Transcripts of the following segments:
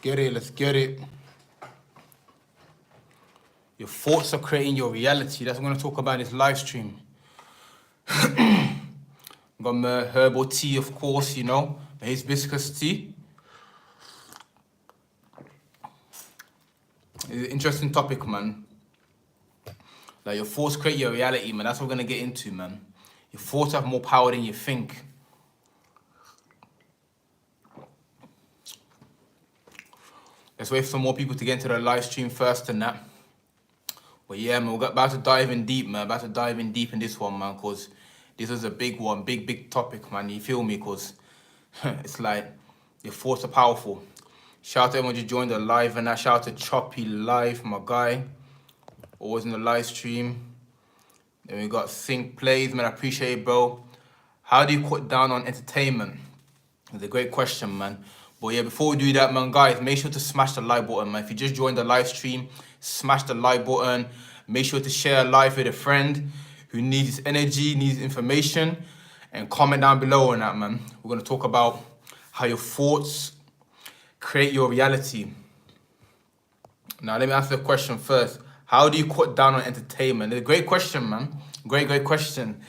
Get it, let's get it. Your thoughts are creating your reality. That's what I'm going to talk about in this live stream. Got my herbal tea, of course, you know, my hibiscus tea. It's an interesting topic, man. Like, your thoughts create your reality, man. That's what we're going to get into, man. Your thoughts have more power than you think. Let's wait for some more people to get into the live stream first and that. But yeah, man, we're about to dive in deep, man. About to dive in deep in this one, man, because this is a big one, big topic, man. You feel me? Because it's like your thoughts are powerful. Shout out to everyone who joined the live and that. Shout out to Choppy Live, my guy. Always in the live stream. Then we got Sync Plays, man. I appreciate it, bro. How do you cut down on entertainment? It's a great question, man. But yeah, before we do that, man, guys, make sure to smash the like button, man. If you just joined the live stream, smash the like button. Make sure to share live with a friend who needs energy, needs information, and comment down below on that, man. We're going to talk about how your thoughts create your reality. Now, let me answer the question first. How do you cut down on entertainment? It's a great question, man. Great question.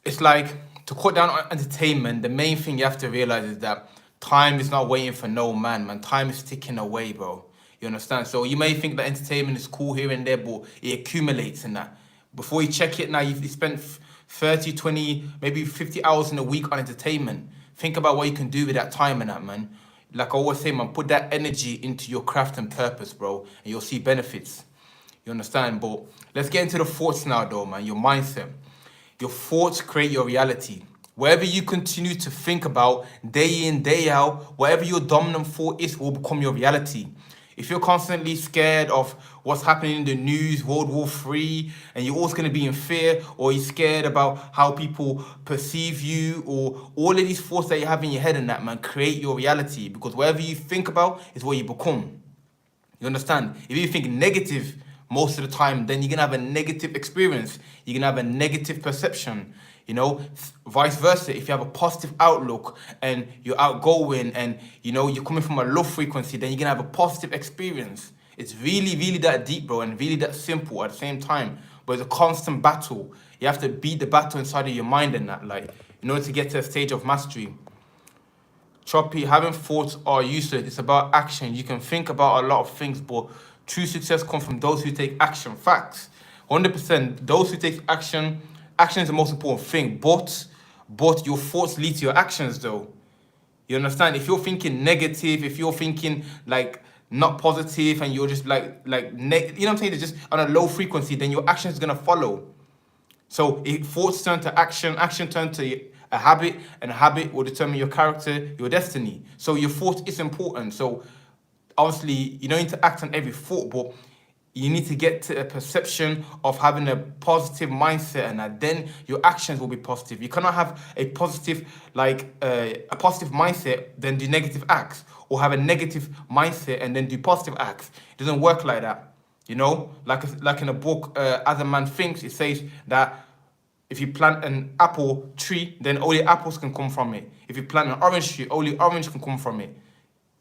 It's like, to cut down on entertainment, the main thing you have to realize is that time is not waiting for no man. Time is ticking away, bro. You understand? So you may think that entertainment is cool here and there, but it accumulates in that. Before you check it now, you've spent 30, 20, maybe 50 hours in a week on entertainment. Think about what you can do with that time and that, man. Like I always say, man, put that energy into your craft and purpose, bro, and you'll see benefits. You understand? But let's get into the thoughts now, though, man. Your mindset. Your thoughts create your reality. Whatever you continue to think about day in, day out, whatever your dominant thought is will become your reality. If you're constantly scared of what's happening in the news, World War III, and you're always going to be in fear, or you're scared about how people perceive you, or all of these thoughts that you have in your head and that, man, create your reality. Because whatever you think about is what you become. You understand? If you think negative most of the time, then you're going to have a negative experience. You're going to have a negative perception. You know, vice versa. If you have a positive outlook and you're outgoing and, you know, you're coming from a low frequency, then you're going to have a positive experience. It's really that deep, bro, and really that simple at the same time. But it's a constant battle. You have to beat the battle inside of your mind and that, like, in order to get to a stage of mastery. Choppy, having thoughts are useless. It's about action. You can think about a lot of things, but true success comes from those who take action. Facts. 100%. Those who take action. Action is the most important thing, but your thoughts lead to your actions, though. You understand? If you're thinking negative, if you're thinking like not positive, and you're just you know what I'm saying, it's just on a low frequency, then your action is gonna follow. So if thoughts turn to action, action turn to a habit, and a habit will determine your character, your destiny. So your thought is important. So obviously you don't need to act on every thought, but you need to get to a perception of having a positive mindset, and then your actions will be positive. You cannot have a positive, a positive mindset, then do negative acts, or have a negative mindset and then do positive acts. It doesn't work like that. You know, like in a book, As a Man Thinks, it says that if you plant an apple tree, then only apples can come from it. If you plant an orange tree, only orange can come from it.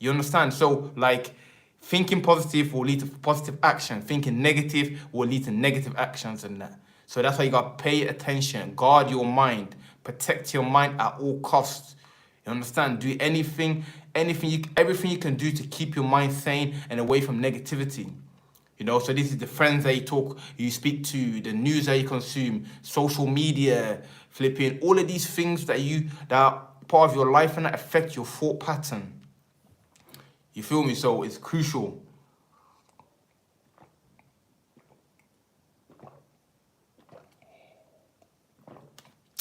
You understand? So, like, thinking positive will lead to positive action. Thinking negative will lead to negative actions and that. So that's why you got to pay attention. Guard your mind. Protect your mind at all costs. You understand? Do everything you can do to keep your mind sane and away from negativity. You know, so this is the friends that you speak to, the news that you consume, social media, flipping, all of these things that are part of your life and that affect your thought pattern. You feel me? So it's crucial.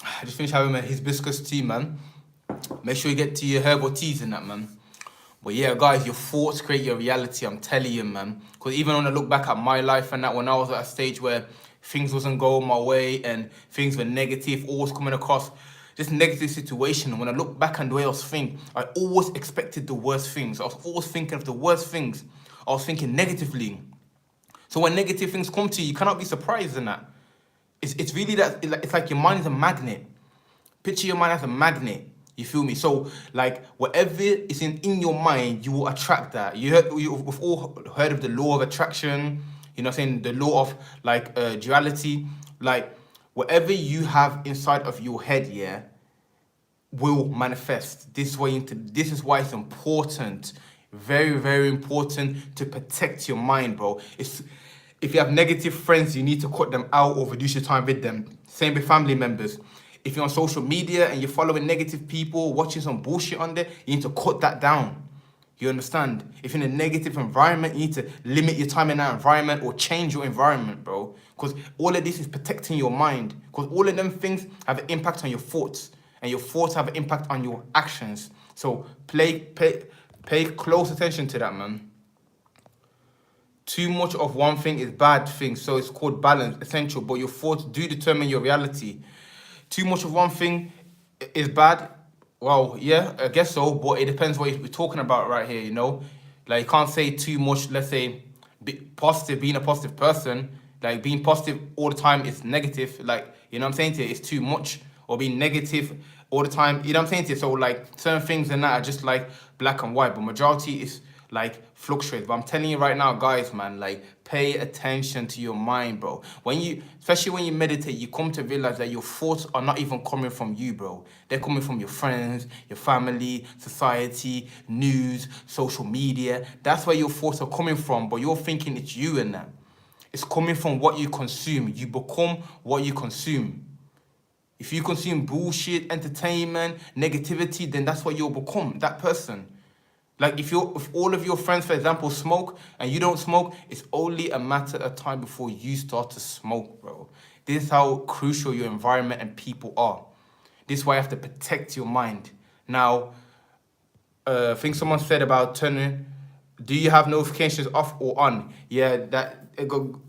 I just finished having my hibiscus tea, man. Make sure you get to your herbal teas and that, man. But yeah, guys, your thoughts create your reality, I'm telling you, man. Because even when I look back at my life and that, when I was at a stage where things wasn't going my way and things were negative, always coming across this negative situation, and when I look back on the way I was thinking, I always expected the worst things. I was always thinking of the worst things. I was thinking negatively. So when negative things come to you, you cannot be surprised in that. It's really that, it's like your mind is a magnet. Picture your mind as a magnet. You feel me? So like whatever is in your mind, you will attract that. We've all heard of the law of attraction. You know what I'm saying? The law of like duality. Like whatever you have inside of your head, yeah, will manifest. This is why it's important, very, very important to protect your mind, bro. If you have negative friends, you need to cut them out or reduce your time with them. Same with family members. If you're on social media and you're following negative people, watching some bullshit on there, you need to cut that down. You understand? If you're in a negative environment, you need to limit your time in that environment or change your environment, bro. Because all of this is protecting your mind. Because all of them things have an impact on your thoughts. And your thoughts have an impact on your actions. So pay close attention to that, man. Too much of one thing is bad thing, so it's called balance, essential, but your thoughts do determine your reality. Too much of one thing is bad. Well, yeah, I guess so, but it depends what we're talking about right here, you know? Like, you can't say too much, let's say, being a positive person, like, being positive all the time is negative, like, you know what I'm saying to you? It's too much, or being negative all the time, you know what I'm saying to you? So, like, certain things and that are just, like, black and white, but majority is, like, fluctuates. But I'm telling you right now, guys, man, like, pay attention to your mind, bro. Especially when you meditate, you come to realize that your thoughts are not even coming from you, bro. They're coming from your friends, your family, society, news, social media. That's where your thoughts are coming from, but you're thinking it's you and that. It's coming from what you consume. You become what you consume. If you consume bullshit, entertainment, negativity, then that's what you'll become, that person. Like if all of your friends, for example, smoke and you don't smoke, it's only a matter of time before you start to smoke, bro. This is how crucial your environment and people are. This is why you have to protect your mind. Now, I think someone said about do you have notifications off or on? Yeah,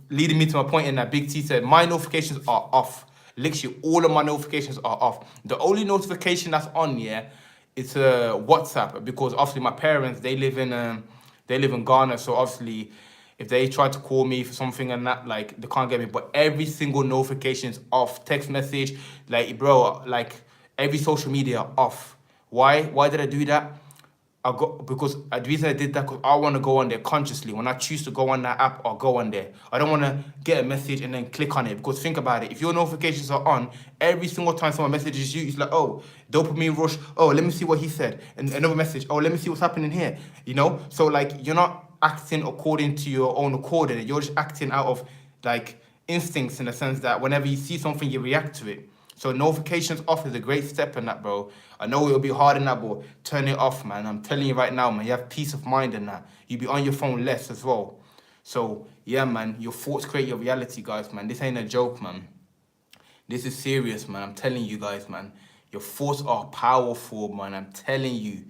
leading me to my point in that Big T said, my notifications are off. Literally, all of my notifications are off. The only notification that's on, yeah, it's WhatsApp, because obviously my parents, they live in Ghana, so obviously if they try to call me for something and that, like, they can't get me. But every single notification is off. Text message, like, bro, like every social media off. Why did I do that? Because the reason I did that, because I want to go on there consciously. When I choose to go on that app, I'll go on there. I don't want to get a message and then click on it. Because think about it, if your notifications are on, every single time someone messages you, it's like, oh, dopamine rush. Oh, let me see what he said. And another message. Oh, let me see what's happening here. You know? So like, you're not acting according to your own accord. You're just acting out of like instincts, in the sense that whenever you see something, you react to it. So notifications off is a great step in that, bro. I know it'll be hard in that, but turn it off, man. I'm telling you right now, man, you have peace of mind in that. You'll be on your phone less as well. So, yeah, man, your thoughts create your reality, guys, man. This ain't a joke, man. This is serious, man. I'm telling you guys, man. Your thoughts are powerful, man. I'm telling you.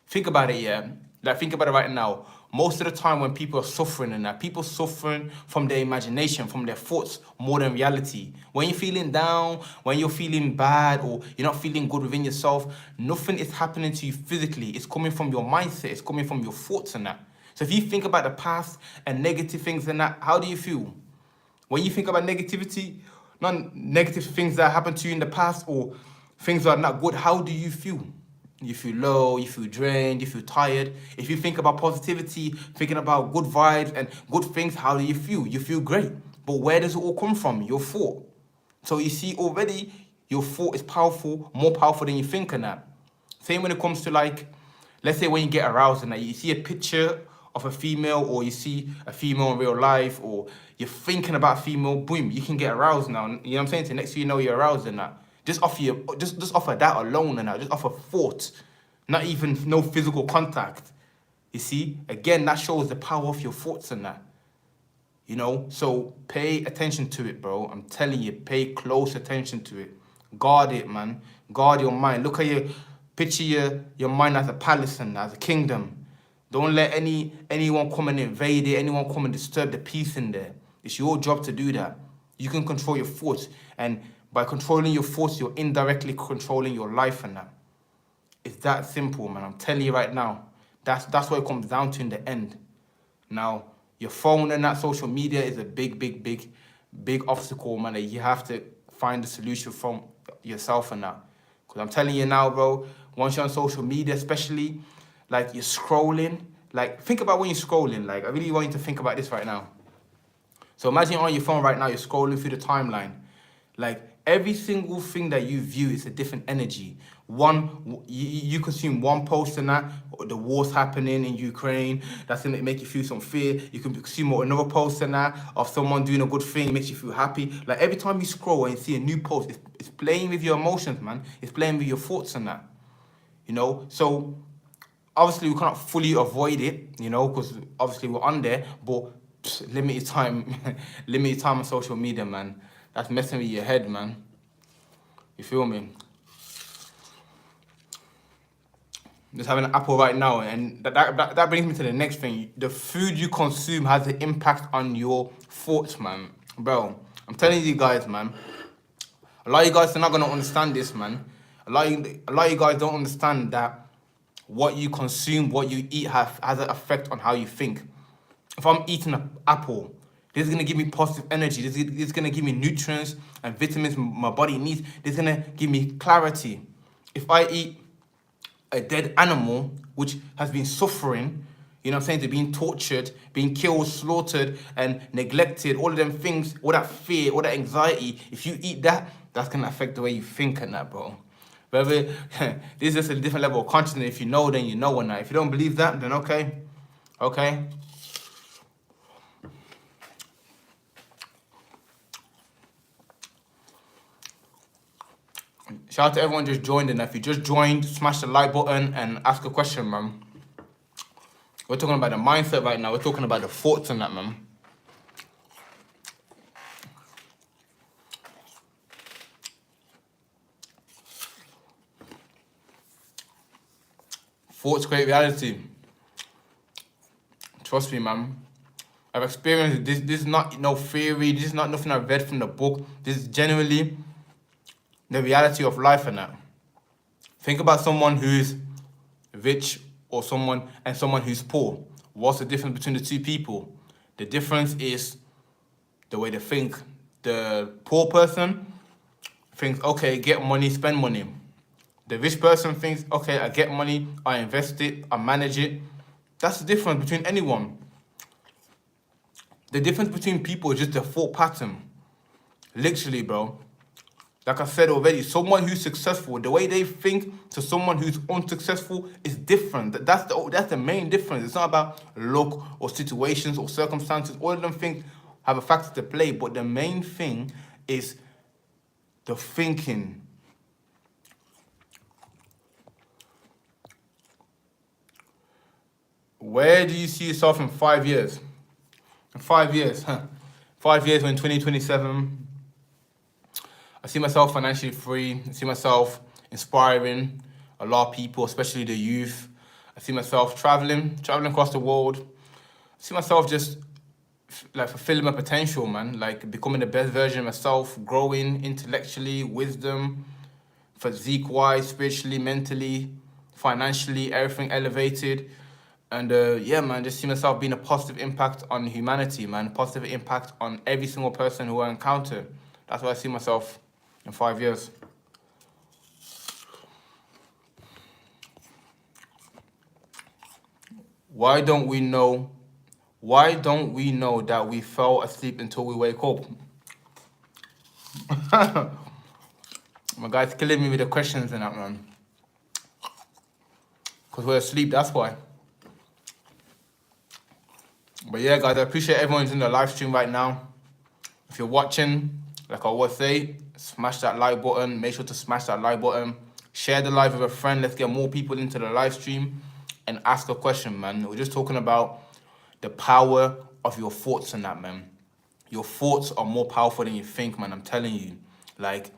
Think about it, yeah? Like, think about it right now. Most of the time when people are suffering and that, people suffering from their imagination, from their thoughts, more than reality. When you're feeling down, when you're feeling bad, or you're not feeling good within yourself, nothing is happening to you physically. It's coming from your mindset. It's coming from your thoughts and that. So if you think about the past and negative things and that, how do you feel? When you think about negativity, non-negative things that happened to you in the past, or things that are not good, how do you feel? You feel low, you feel drained, you feel tired. If you think about positivity, thinking about good vibes and good things, how do you feel? You feel great. But where does it all come from? Your thought. So you see already, your thought is powerful, more powerful than you think and that. Same when it comes to, like, let's say when you get aroused and that, you see a picture of a female, or you see a female in real life, or you're thinking about a female, boom, you can get aroused now. You know what I'm saying? So next thing you know, you're aroused and that. Just off that alone and that, just off a thought, not even no physical contact. You see, again, that shows the power of your thoughts and that. You know, so pay attention to it, bro. I'm telling you, pay close attention to it. Guard it, man. Guard your mind. Look at picture your mind as a palace and as a kingdom. Don't let anyone come and invade it, anyone come and disturb the peace in there. It's your job to do that. You can control your thoughts, and by controlling your thoughts, you're indirectly controlling your life and that. It's that simple, man. I'm telling you right now. That's what it comes down to in the end. Now, your phone and that social media is a big obstacle, man, that you have to find a solution from yourself and that. Because I'm telling you now, bro, once you're on social media, especially, like you're scrolling. Like think about when you're scrolling. Like I really want you to think about this right now. So imagine you're on your phone right now, you're scrolling through the timeline. Like every single thing that you view is a different energy. You consume one post and that, the war's happening in Ukraine, that's gonna make you feel some fear. You can consume another post and that of someone doing a good thing, it makes you feel happy. Like every time you scroll and see a new post, it's playing with your emotions, man. It's playing with your thoughts and that. You know, so obviously we can't fully avoid it, you know, because obviously we're on there, but limited time, limited time on social media, man. That's messing with your head, man. You feel me? Just having an apple right now, and that brings me to the next thing. The food you consume has an impact on your thoughts, man. Bro, I'm telling you guys, man. A lot of you guys are not gonna understand this, man. A lot of you guys don't understand that what you consume, what you eat has an effect on how you think. If I'm eating an apple, this is gonna give me positive energy. This is gonna give me nutrients and vitamins my body needs. This is gonna give me clarity. If I eat a dead animal which has been suffering, you know what I'm saying, they're being tortured, being killed, slaughtered, and neglected, all of them things, all that fear, all that anxiety, if you eat that, that's gonna affect the way you think and that, bro. Whether this is just a different level of consciousness. If you know, then you know, and that. If you don't believe that, then okay. Okay. Shout out to everyone just joined, and if you just joined, smash the like button and ask a question, man. We're talking about the mindset right now. We're talking about the thoughts and that, man. Thoughts create reality. Trust me, man. I've experienced this. This is not no theory. This is not nothing I've read from the book. This is genuinely the reality of life and that. Think about someone who's rich or someone who's poor. What's the difference between the two people? The difference is the way they think. The poor person thinks, okay, get money, spend money. The rich person thinks, okay, I get money, I invest it, I manage it. That's the difference between anyone. The difference between people is just their thought pattern. Literally, bro. Like I said already, someone who's successful, the way they think to someone who's unsuccessful is different. That's the main difference. It's not about luck or situations or circumstances. All of them things have a factor to play, but the main thing is the thinking. Where do you see yourself in 5 years? In 5 years, 5 years, when 2027, I see myself financially free. I see myself inspiring a lot of people, especially the youth. I see myself traveling across the world. I see myself just like fulfilling my potential, man. Like becoming the best version of myself, growing intellectually, wisdom, physique-wise, spiritually, mentally, financially, everything elevated. And yeah, man, just see myself being a positive impact on humanity, man. Positive impact on every single person who I encounter. That's where I see myself in 5 years. Why don't we know that we fell asleep until we wake up? My guy's killing me with the questions and that, man. Because we're asleep, that's why. But yeah, guys, I appreciate everyone who's in the live stream right now. If you're watching, like I always say, smash that like button. Make sure to smash that like button. Share the live with a friend. Let's get more people into the live stream and ask a question, man. We're just talking about the power of your thoughts and that, man. Your thoughts are more powerful than you think, man. I'm telling you. Like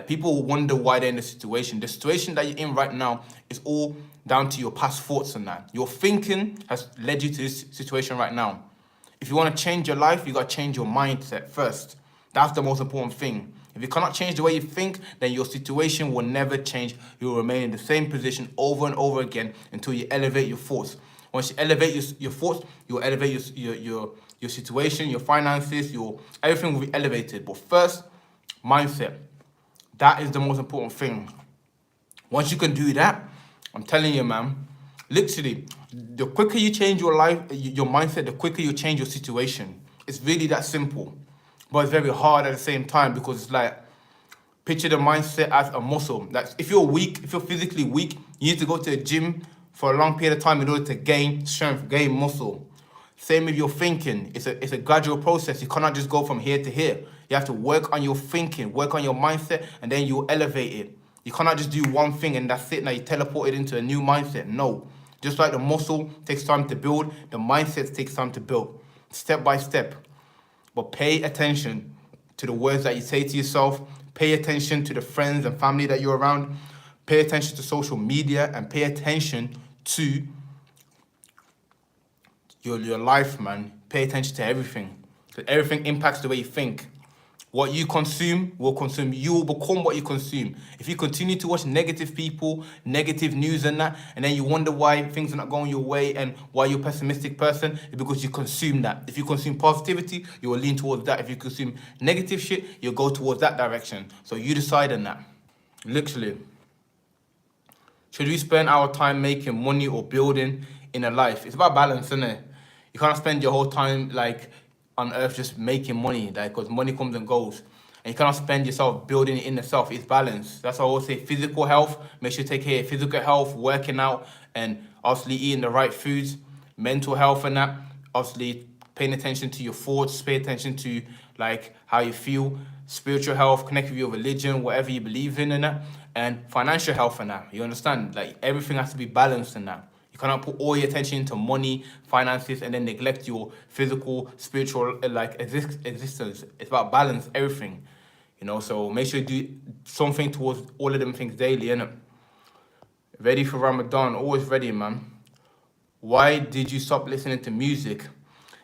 people wonder why they're in the situation. The situation that you're in right now is all down to your past thoughts and that. Your thinking has led you to this situation right now. If you want to change your life, you got to change your mindset first. That's the most important thing. If you cannot change the way you think, then your situation will never change. You'll remain in the same position over and over again until you elevate your thoughts. Once you elevate your thoughts, you'll elevate your situation, your finances, everything will be elevated. But first, mindset. That is the most important thing. Once you can do that, I'm telling you, man, literally, the quicker you change your life, your mindset, the quicker you change your situation. It's really that simple. But it's very hard at the same time because it's like, picture the mindset as a muscle. That if you're weak, if you're physically weak, you need to go to the gym for a long period of time in order to gain strength, gain muscle. Same with your thinking. It's a gradual process. You cannot just go from here to here. You have to work on your thinking, work on your mindset, and then you elevate it. You cannot just do one thing and that's it. Now you teleport it into a new mindset. No. Just like the muscle takes time to build, the mindset takes time to build, step by step. But pay attention to the words that you say to yourself. Pay attention to the friends and family that you're around. Pay attention to social media and pay attention to your life, man. Pay attention to everything. Because everything impacts the way you think. What you consume will consume. You will become what you consume. If you continue to watch negative people, negative news and that, and then you wonder why things are not going your way and why you're a pessimistic person, it's because you consume that. If you consume positivity, you will lean towards that. If you consume negative shit, you'll go towards that direction. So you decide on that. Literally. Should we spend our time making money or building in a life? It's about balance, isn't it? You can't spend your whole time like on earth just making money, like, because money comes and goes. And you cannot spend yourself building it in itself. It's balance. That's why I always say physical health. Make sure you take care of physical health, working out, and obviously eating the right foods. Mental health and that. Obviously paying attention to your thoughts, pay attention to like how you feel. Spiritual health, connect with your religion, whatever you believe in and that. And financial health and that. You understand? Like everything has to be balanced in that. You cannot put all your attention into money, finances, and then neglect your physical, spiritual, like existence. It's about balance, everything, you know. So make sure you do something towards all of them things daily, innit? Ready for Ramadan? Always ready, man. Why did you stop listening to music?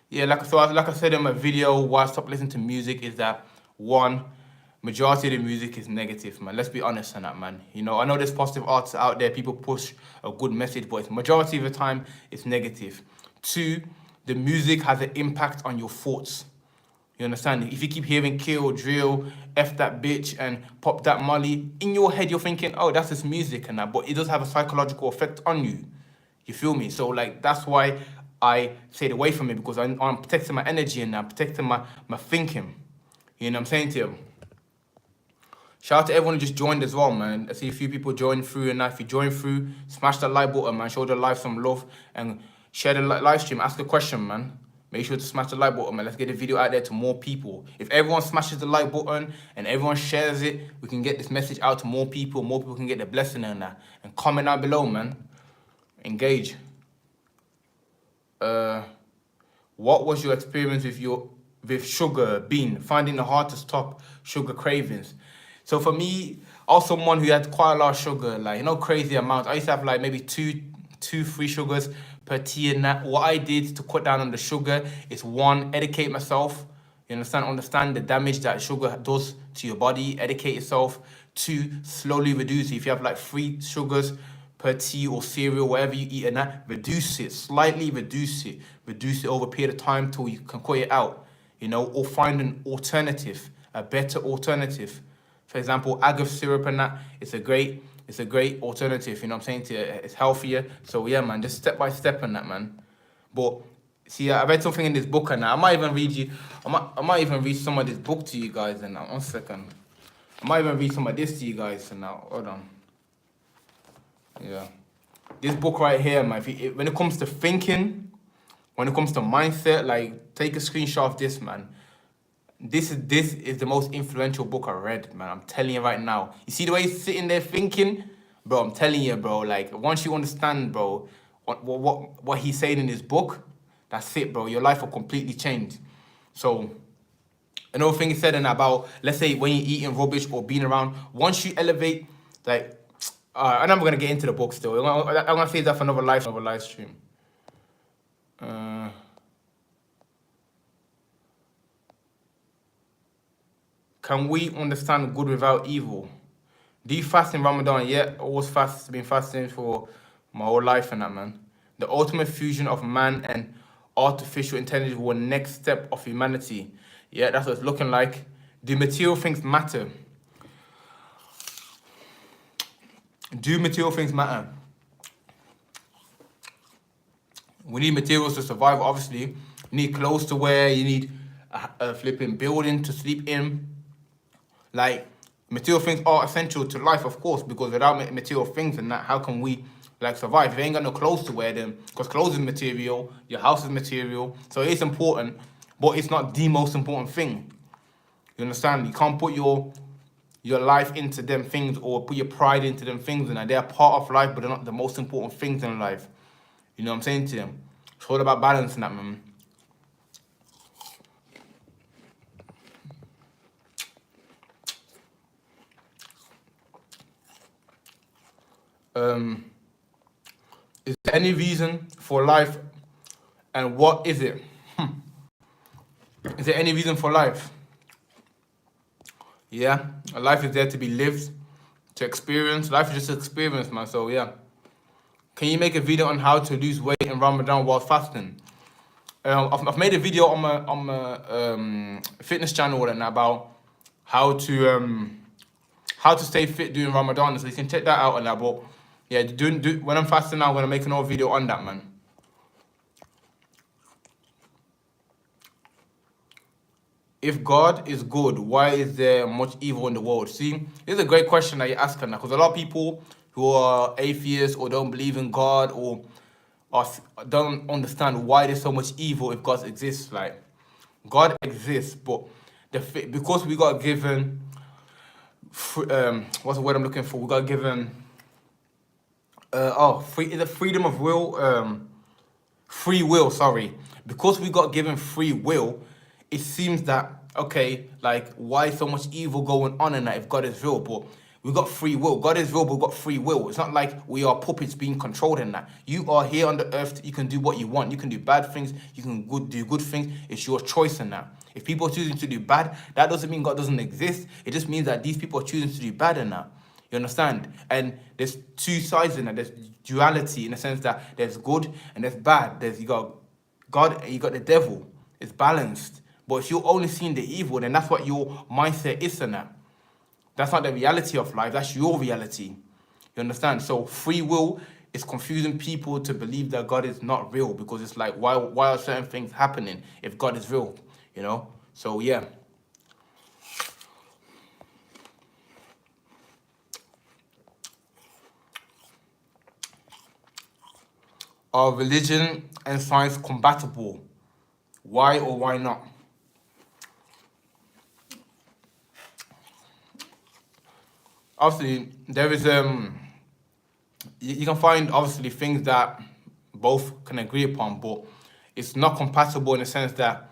Yeah, like I said in my video, why I stopped listening to music is that one, majority of the music is negative, man. Let's be honest on that, man. You know, I know there's positive artists out there, people push a good message, but majority of the time, it's negative. Two, the music has an impact on your thoughts. You understand? If you keep hearing kill, drill, F that bitch, and pop that molly, in your head you're thinking, oh, that's just music and that, but it does have a psychological effect on you. You feel me? So, like, that's why I stayed away from it, because I'm protecting my energy and I'm protecting my thinking. You know what I'm saying to you? Shout out to everyone who just joined as well, man. I see a few people joined through, and now if you join through, smash that like button, man. Show the live some love and share the live stream. Ask a question, man. Make sure to smash the like button, man. Let's get the video out there to more people. If everyone smashes the like button and everyone shares it, we can get this message out to more people. More people can get the blessing and that. And comment down below, man. Engage. What was your experience with sugar, bean, finding it hard to stop sugar cravings? So for me, I was someone who had quite a lot of sugar, like, you know, crazy amounts. I used to have like maybe two, 3 sugars per tea and that. What I did to cut down on the sugar is one, educate myself. You understand the damage that sugar does to your body, educate yourself. Two, slowly reduce it. If you have like 3 sugars per tea or cereal, whatever you eat and that, reduce it, slightly reduce it. Reduce it over a period of time till you can cut it out, you know, or find an alternative, a better alternative. For example, agave syrup and that, it's a great alternative, you know what I'm saying to you? It's healthier. So yeah, man, just step by step on that, man. But see, I read something in this book and that. I might even read some of this book to you guys and that. 1 second. I might even read some of this to you guys and now. Hold on. Yeah. This book right here, man, when it comes to thinking, when it comes to mindset, like, take a screenshot of this, man. This is the most influential book I read, man. I'm telling you right now. You see the way he's sitting there thinking? Bro, I'm telling you, bro. Like, once you understand, bro, what he's saying in his book, that's it, bro. Your life will completely change. So, another thing he said in about, let's say, when you're eating rubbish or being around, once you elevate, like, I'm never going to get into the book still. I'm going to save that for another live stream. Can we understand good without evil? Do you fast in Ramadan? Yeah, always fast. Been fasting for my whole life and that, man. The ultimate fusion of man and artificial intelligence was the next step of humanity. Yeah, that's what it's looking like. Do material things matter? Do material things matter? We need materials to survive, obviously. You need clothes to wear, you need a flipping building to sleep in. Like, material things are essential to life, of course, because without material things and that, how can we like survive? If you ain't got no clothes to wear, then because clothes is material, your house is material, so it's important, but it's not the most important thing. You understand? You can't put your life into them things or put your pride into them things, and they're part of life, but they're not the most important things in life. You know what I'm saying to them? It's all about balancing that, man. Is there any reason for life, and what is it? Is there any reason for life? Yeah, life is there to be lived, to experience. Life is just an experience, man. So yeah. Can you make a video on how to lose weight in Ramadan while fasting? I've made a video on my fitness channel and about how to stay fit during Ramadan, so you can check that out and that. But yeah, when I'm fasting now, I'm gonna make another video on that, man. If God is good, why is there much evil in the world? See, this is a great question that you're asking now, because a lot of people who are atheists or don't believe in God or don't understand why there's so much evil if God exists. Like, God exists, but because we got given, what's the word I'm looking for? We got given, is it freedom of will? Free will, sorry. Because we got given free will, it seems that, okay, like, why so much evil going on in that if God is real? But we got free will. God is real, but we got free will. It's not like we are puppets being controlled in that. You are here on the earth. You can do what you want. You can do bad things. You can do good things. It's your choice in that. If people are choosing to do bad, that doesn't mean God doesn't exist. It just means that these people are choosing to do bad in that. You understand? And there's two sides in that. There's duality in the sense that there's good and there's bad. You got God and you got the devil. It's balanced. But if you're only seeing the evil, then that's what your mindset is in that. That's not the reality of life. That's your reality. You understand? So free will is confusing people to believe that God is not real, because it's like, why are certain things happening if God is real? You know? So yeah. Are religion and science compatible? Why or why not? Obviously, there is you can find obviously things that both can agree upon, but it's not compatible in the sense that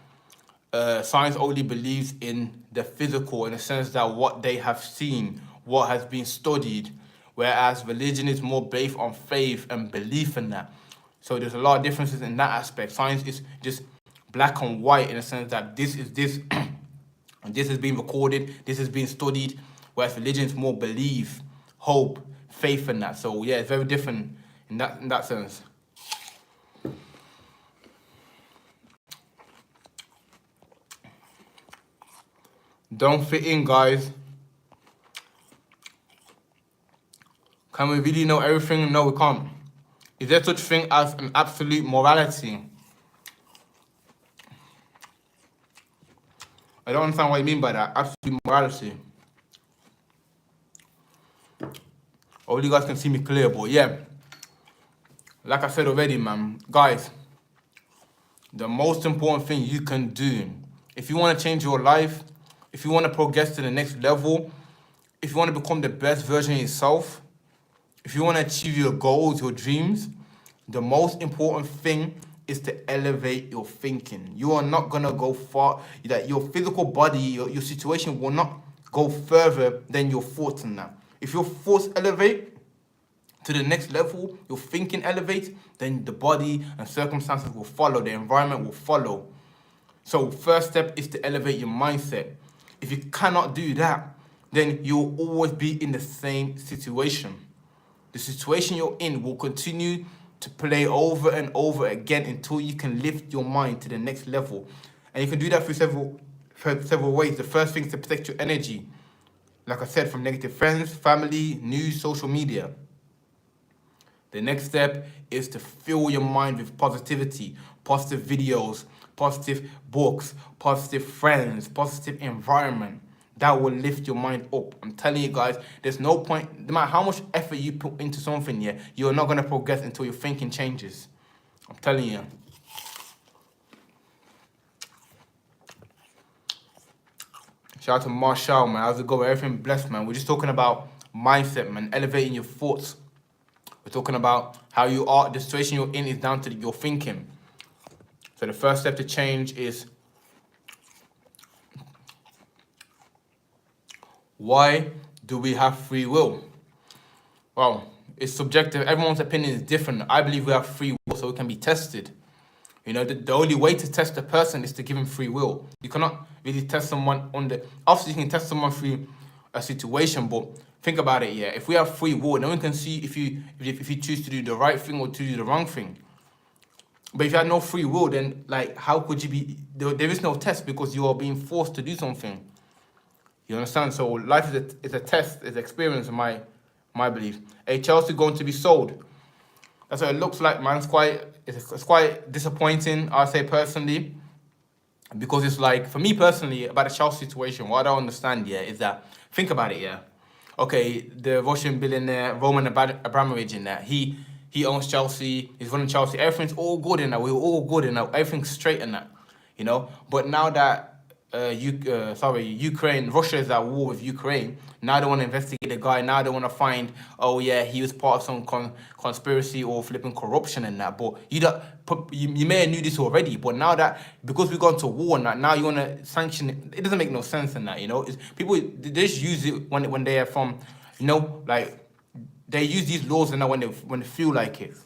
science only believes in the physical, in the sense that what they have seen, what has been studied, whereas religion is more based on faith and belief in that. So there's a lot of differences in that aspect. Science is just black and white in the sense that this is this, and this is being recorded, this is being studied, whereas religion is more belief, hope, faith in that. So yeah, it's very different in that sense. Don't fit in, guys. Can we really know everything? No, we can't. Is there such thing as an absolute morality? I don't understand what you mean by that. Absolute morality. All you guys can see me clear, but yeah. Like I said already, man. Guys, the most important thing you can do, if you want to change your life, if you want to progress to the next level, if you want to become the best version of yourself, if you want to achieve your goals, your dreams, the most important thing is to elevate your thinking. You are not going to go far. That your physical body, your situation will not go further than your thoughts in that. If your thoughts elevate to the next level, your thinking elevates, then the body and circumstances will follow. The environment will follow. So first step is to elevate your mindset. If you cannot do that, then you'll always be in the same situation. The situation you're in will continue to play over and over again until you can lift your mind to the next level. And you can do that through several ways. The first thing is to protect your energy. Like I said, from negative friends, family, news, social media. The next step is to fill your mind with positivity, positive videos, positive books, positive friends, positive environment. That will lift your mind up. I'm telling you guys, there's no point, no matter how much effort you put into something, yeah, you're not going to progress until your thinking changes. I'm telling you. Shout out to Marshall, man. How's it going? Everything blessed, man. We're just talking about mindset, man. Elevating your thoughts. We're talking about how you are, the situation you're in is down to your thinking. So the first step to change is, why do we have free will? Well, it's subjective. Everyone's opinion is different. I believe we have free will so it can be tested. You know, the only way to test a person is to give him free will. You cannot really test someone on the... Obviously, you can test someone through a situation, but think about it, yeah. If we have free will, no one can see if you choose to do the right thing or to do the wrong thing. But if you had no free will, then, like, how could you be... There is no test because you are being forced to do something. You understand? So life is a test, it's experience, in my belief. A Chelsea going to be sold. That's what it looks like, man. It's quite disappointing, I say personally, because it's like, for me personally, about the Chelsea situation, what I don't understand, yeah, is that, think about it, yeah. Okay, the Russian billionaire, Roman Abramovich in that, he owns Chelsea, he's running Chelsea, everything's all good in that, we're all good in that, everything's straight in that, you know? But now that Ukraine, Russia is at war with Ukraine. Now they want to investigate the guy. Now they want to find, oh yeah, he was part of some conspiracy or flipping corruption and that. But you may have knew this already. But now that, because we've gone to war and that, now you want to sanction it. It doesn't make no sense in that, you know. People, they just use it when they are from, you know, like, they use these laws and that when they feel like it.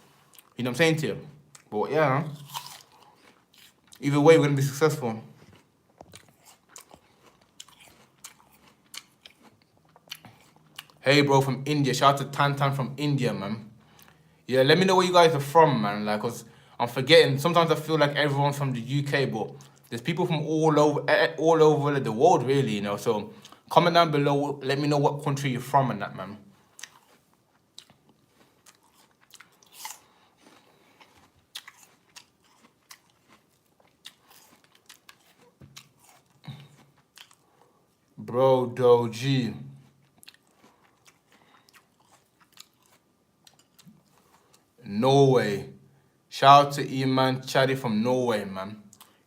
You know what I'm saying to you? But yeah, either way, we're going to be successful. Hey, bro, from India. Shout out to Tantan from India, man. Yeah, let me know where you guys are from, man. Like, cause I'm forgetting. Sometimes I feel like everyone's from the UK, but there's people from all over the world, really, you know. So comment down below. Let me know what country you're from and that, man. Bro, Doji. Norway. Shout out to Iman Chadi from Norway, man.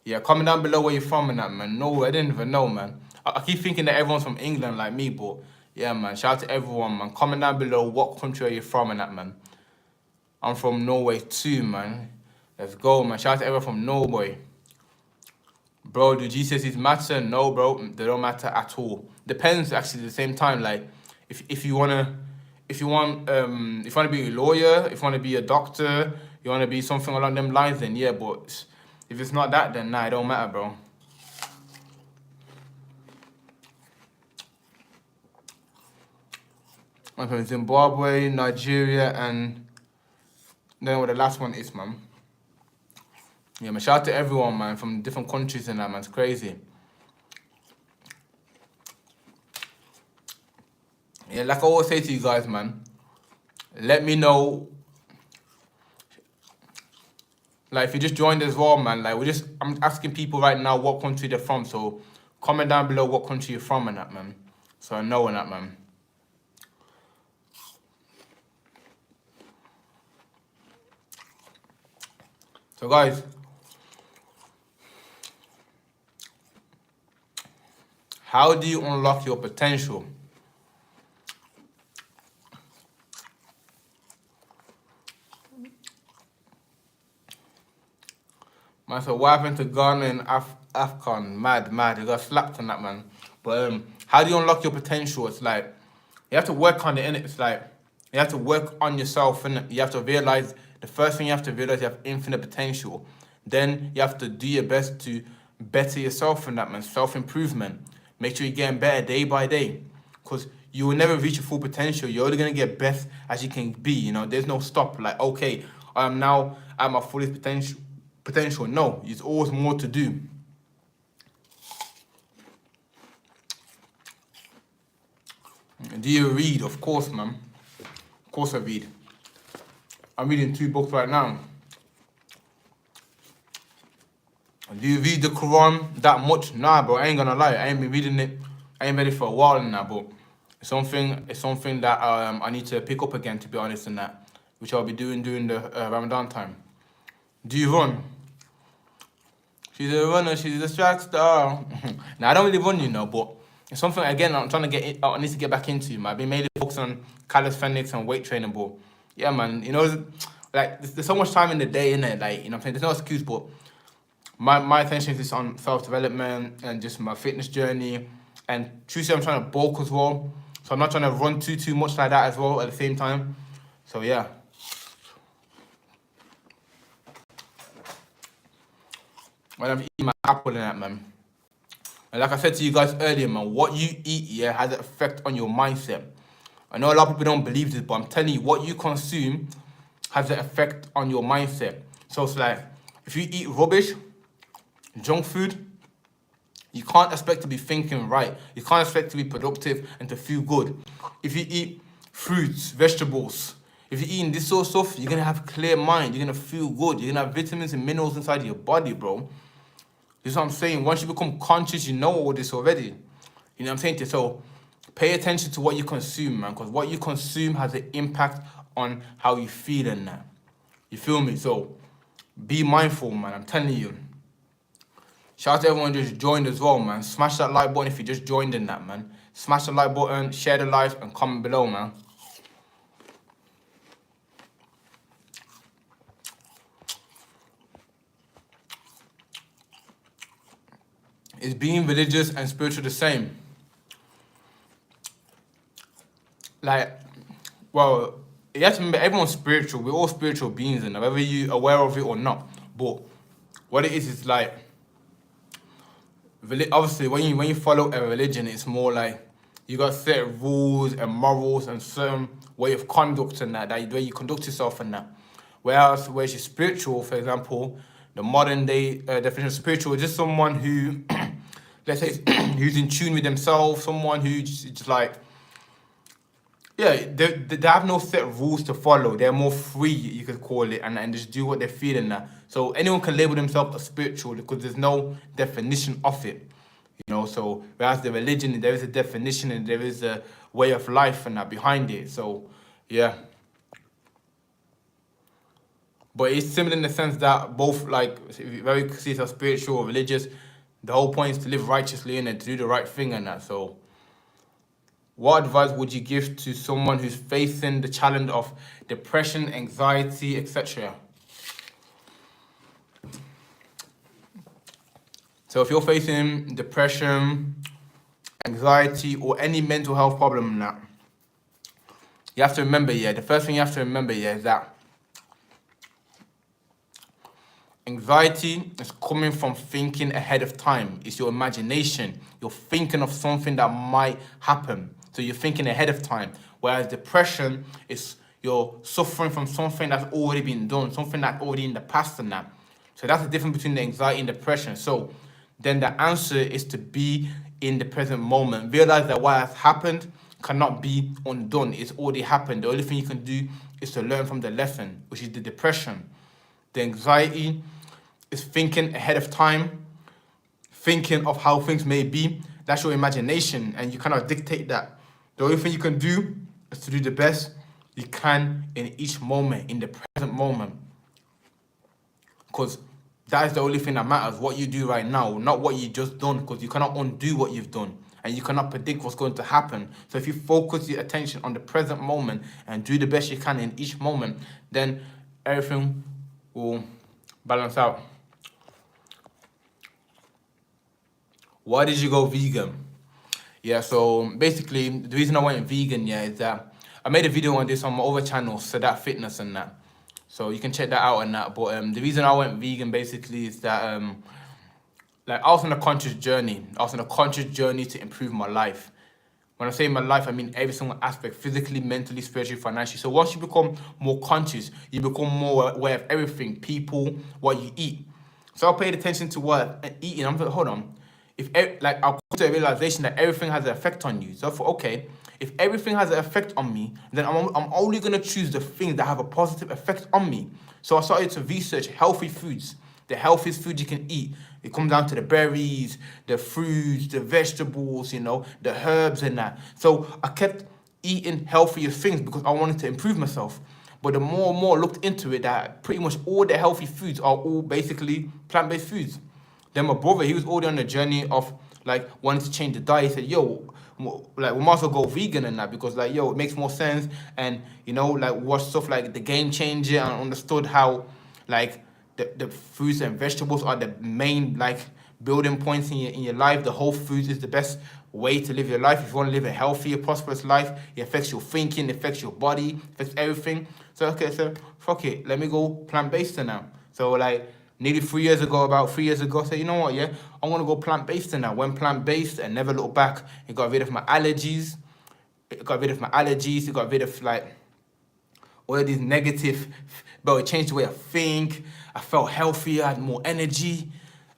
Yeah, comment down below where you're from and that, man. Norway, I didn't even know, man. I keep thinking that everyone's from England like me, but yeah, man. Shout out to everyone, man. Comment down below what country are you from and that, man. I'm from Norway too, man. Let's go, man. Shout out to everyone from Norway. Bro, do GCSEs matter? No, bro. They don't matter at all. Depends, actually, at the same time. Like, if you want to be a lawyer, if you want to be a doctor, you want to be something along them lines, then yeah, but if it's not that, then nah, it don't matter, bro. I'm from Zimbabwe, Nigeria, and then what the last one is, man. Yeah, man, shout out to everyone, man, from different countries and that, man. It's crazy. Yeah, like I always say to you guys, man, let me know. Like, if you just joined as well, man, like, I'm asking people right now what country they're from, so comment down below what country you're from and that, man. So I know and that, man. So, guys, how do you unlock your potential? Man, so what happened to Ghana and Afcon? Mad. They got slapped on that, man. But how do you unlock your potential? It's like, you have to work on it, innit? It's like, you have to work on yourself, innit? You have to realize, the first thing you have to realize, you have infinite potential. Then you have to do your best to better yourself in that, man. Self-improvement. Make sure you're getting better day by day. Because you will never reach your full potential. You're only going to get best as you can be, you know? There's no stop. Like, okay, I'm now at my fullest potential. No, there's always more to do. Do you read? Of course, man. Of course I read. I'm reading 2 books right now. Do you read the Quran that much? Nah, bro, I ain't gonna lie. I ain't been reading it. I ain't read it for a while now, but it's something that I need to pick up again, to be honest, and that, which I'll be doing during the Ramadan time. Do you run? She's a runner, she's a track star. Now, I don't really run, you know, but it's something, again, I'm trying to I need to get back into, man. I've been mainly focused on calisthenics and weight training, but yeah, man, you know, like, there's so much time in the day, innit? Like, you know what I'm saying? There's no excuse, but my attention is just on self-development and just my fitness journey. And truthfully, I'm trying to bulk as well. So I'm not trying to run too much like that as well at the same time. So yeah. When I'm eating my apple and that, man. And like I said to you guys earlier, man, what you eat, yeah, has an effect on your mindset. I know a lot of people don't believe this, but I'm telling you, what you consume has an effect on your mindset. So it's like, if you eat rubbish, junk food, you can't expect to be thinking right. You can't expect to be productive and to feel good. If you eat fruits, vegetables, if you're eating this sort of stuff, you're gonna have a clear mind. You're gonna feel good. You're gonna have vitamins and minerals inside your body, bro. This is what I'm saying. Once you become conscious, you know all this already. You know what I'm saying? So pay attention to what you consume, man, because what you consume has an impact on how you feel in that. You feel me? So be mindful, man. I'm telling you. Shout out to everyone who just joined as well, man. Smash that like button if you just joined in that, man. Smash the like button, share the live, and comment below, man. Is being religious and spiritual the same? Like, well, you have to remember, everyone's spiritual. We're all spiritual beings, and whether you're aware of it or not. But what it is like, obviously, when you follow a religion, it's more like you got set rules and morals and certain way of conduct and that way you conduct yourself and that. Whereas you're spiritual, for example, the modern day definition of spiritual is just someone who, let's say, who's in tune with themselves, someone who just like, yeah, they have no set rules to follow. They're more free, you could call it, and just do what they feel in that. So anyone can label themselves as spiritual because there's no definition of it, you know. So whereas the religion, there is a definition and there is a way of life and that behind it. So yeah. But it's similar in the sense that both, like, very see yourself spiritual or religious, the whole point is to live righteously and to do the right thing and that. So what advice would you give to someone who's facing the challenge of depression, anxiety, etc.? So if you're facing depression, anxiety, or any mental health problem now, you have to remember, yeah, the first thing you have to remember, yeah, is that anxiety is coming from thinking ahead of time. It's your imagination. You're thinking of something that might happen. So you're thinking ahead of time. Whereas depression is you're suffering from something that's already been done, something that's already in the past and that. So that's the difference between the anxiety and depression. So then the answer is to be in the present moment. Realize that what has happened cannot be undone. It's already happened. The only thing you can do is to learn from the lesson, which is the depression. The anxiety is thinking ahead of time, thinking of how things may be. That's your imagination, and you cannot dictate that. The only thing you can do is to do the best you can in each moment, in the present moment. Because that is the only thing that matters, what you do right now, not what you just done, because you cannot undo what you've done, and you cannot predict what's going to happen. So if you focus your attention on the present moment and do the best you can in each moment, then everything will balance out. Why did you go vegan? Yeah, so basically, the reason I went vegan, yeah, is that I made a video on this on my other channel, So That Fitness and that. So you can check that out and that. But the reason I went vegan basically is that like I was on a conscious journey. I was on a conscious journey to improve my life. When I say my life, I mean every single aspect, physically, mentally, spiritually, financially. So once you become more conscious, you become more aware of everything, people, what you eat. So I paid attention to what I'm eating. I'm like, hold on. like I'll come to a realization that everything has an effect on you. So I thought, okay, if everything has an effect on me, then I'm only gonna choose the things that have a positive effect on me. So I started to research healthy foods, the healthiest food you can eat. It comes down to the berries, the fruits, the vegetables, you know, the herbs and that. So I kept eating healthier things because I wanted to improve myself. But the more and more I looked into it, that pretty much all the healthy foods are all basically plant-based foods. Then my brother, he was already on the journey of like wanting to change the diet. He said, yo, like we might as well go vegan and that because like, yo, it makes more sense. And, you know, like watch stuff like The Game Changer and understood how like the fruits and vegetables are the main like building points in your life. The whole foods is the best way to live your life. If you want to live a healthier, prosperous life, it affects your thinking, it affects your body, affects everything. So okay, so fuck it, let me go plant-based now. So like nearly 3 years ago, about 3 years ago, I said, you know what, yeah, I want to go plant-based now. Went plant-based and never looked back. It got rid of my allergies. It got rid of like all of these negative, but it changed the way I think. I felt healthier, I had more energy.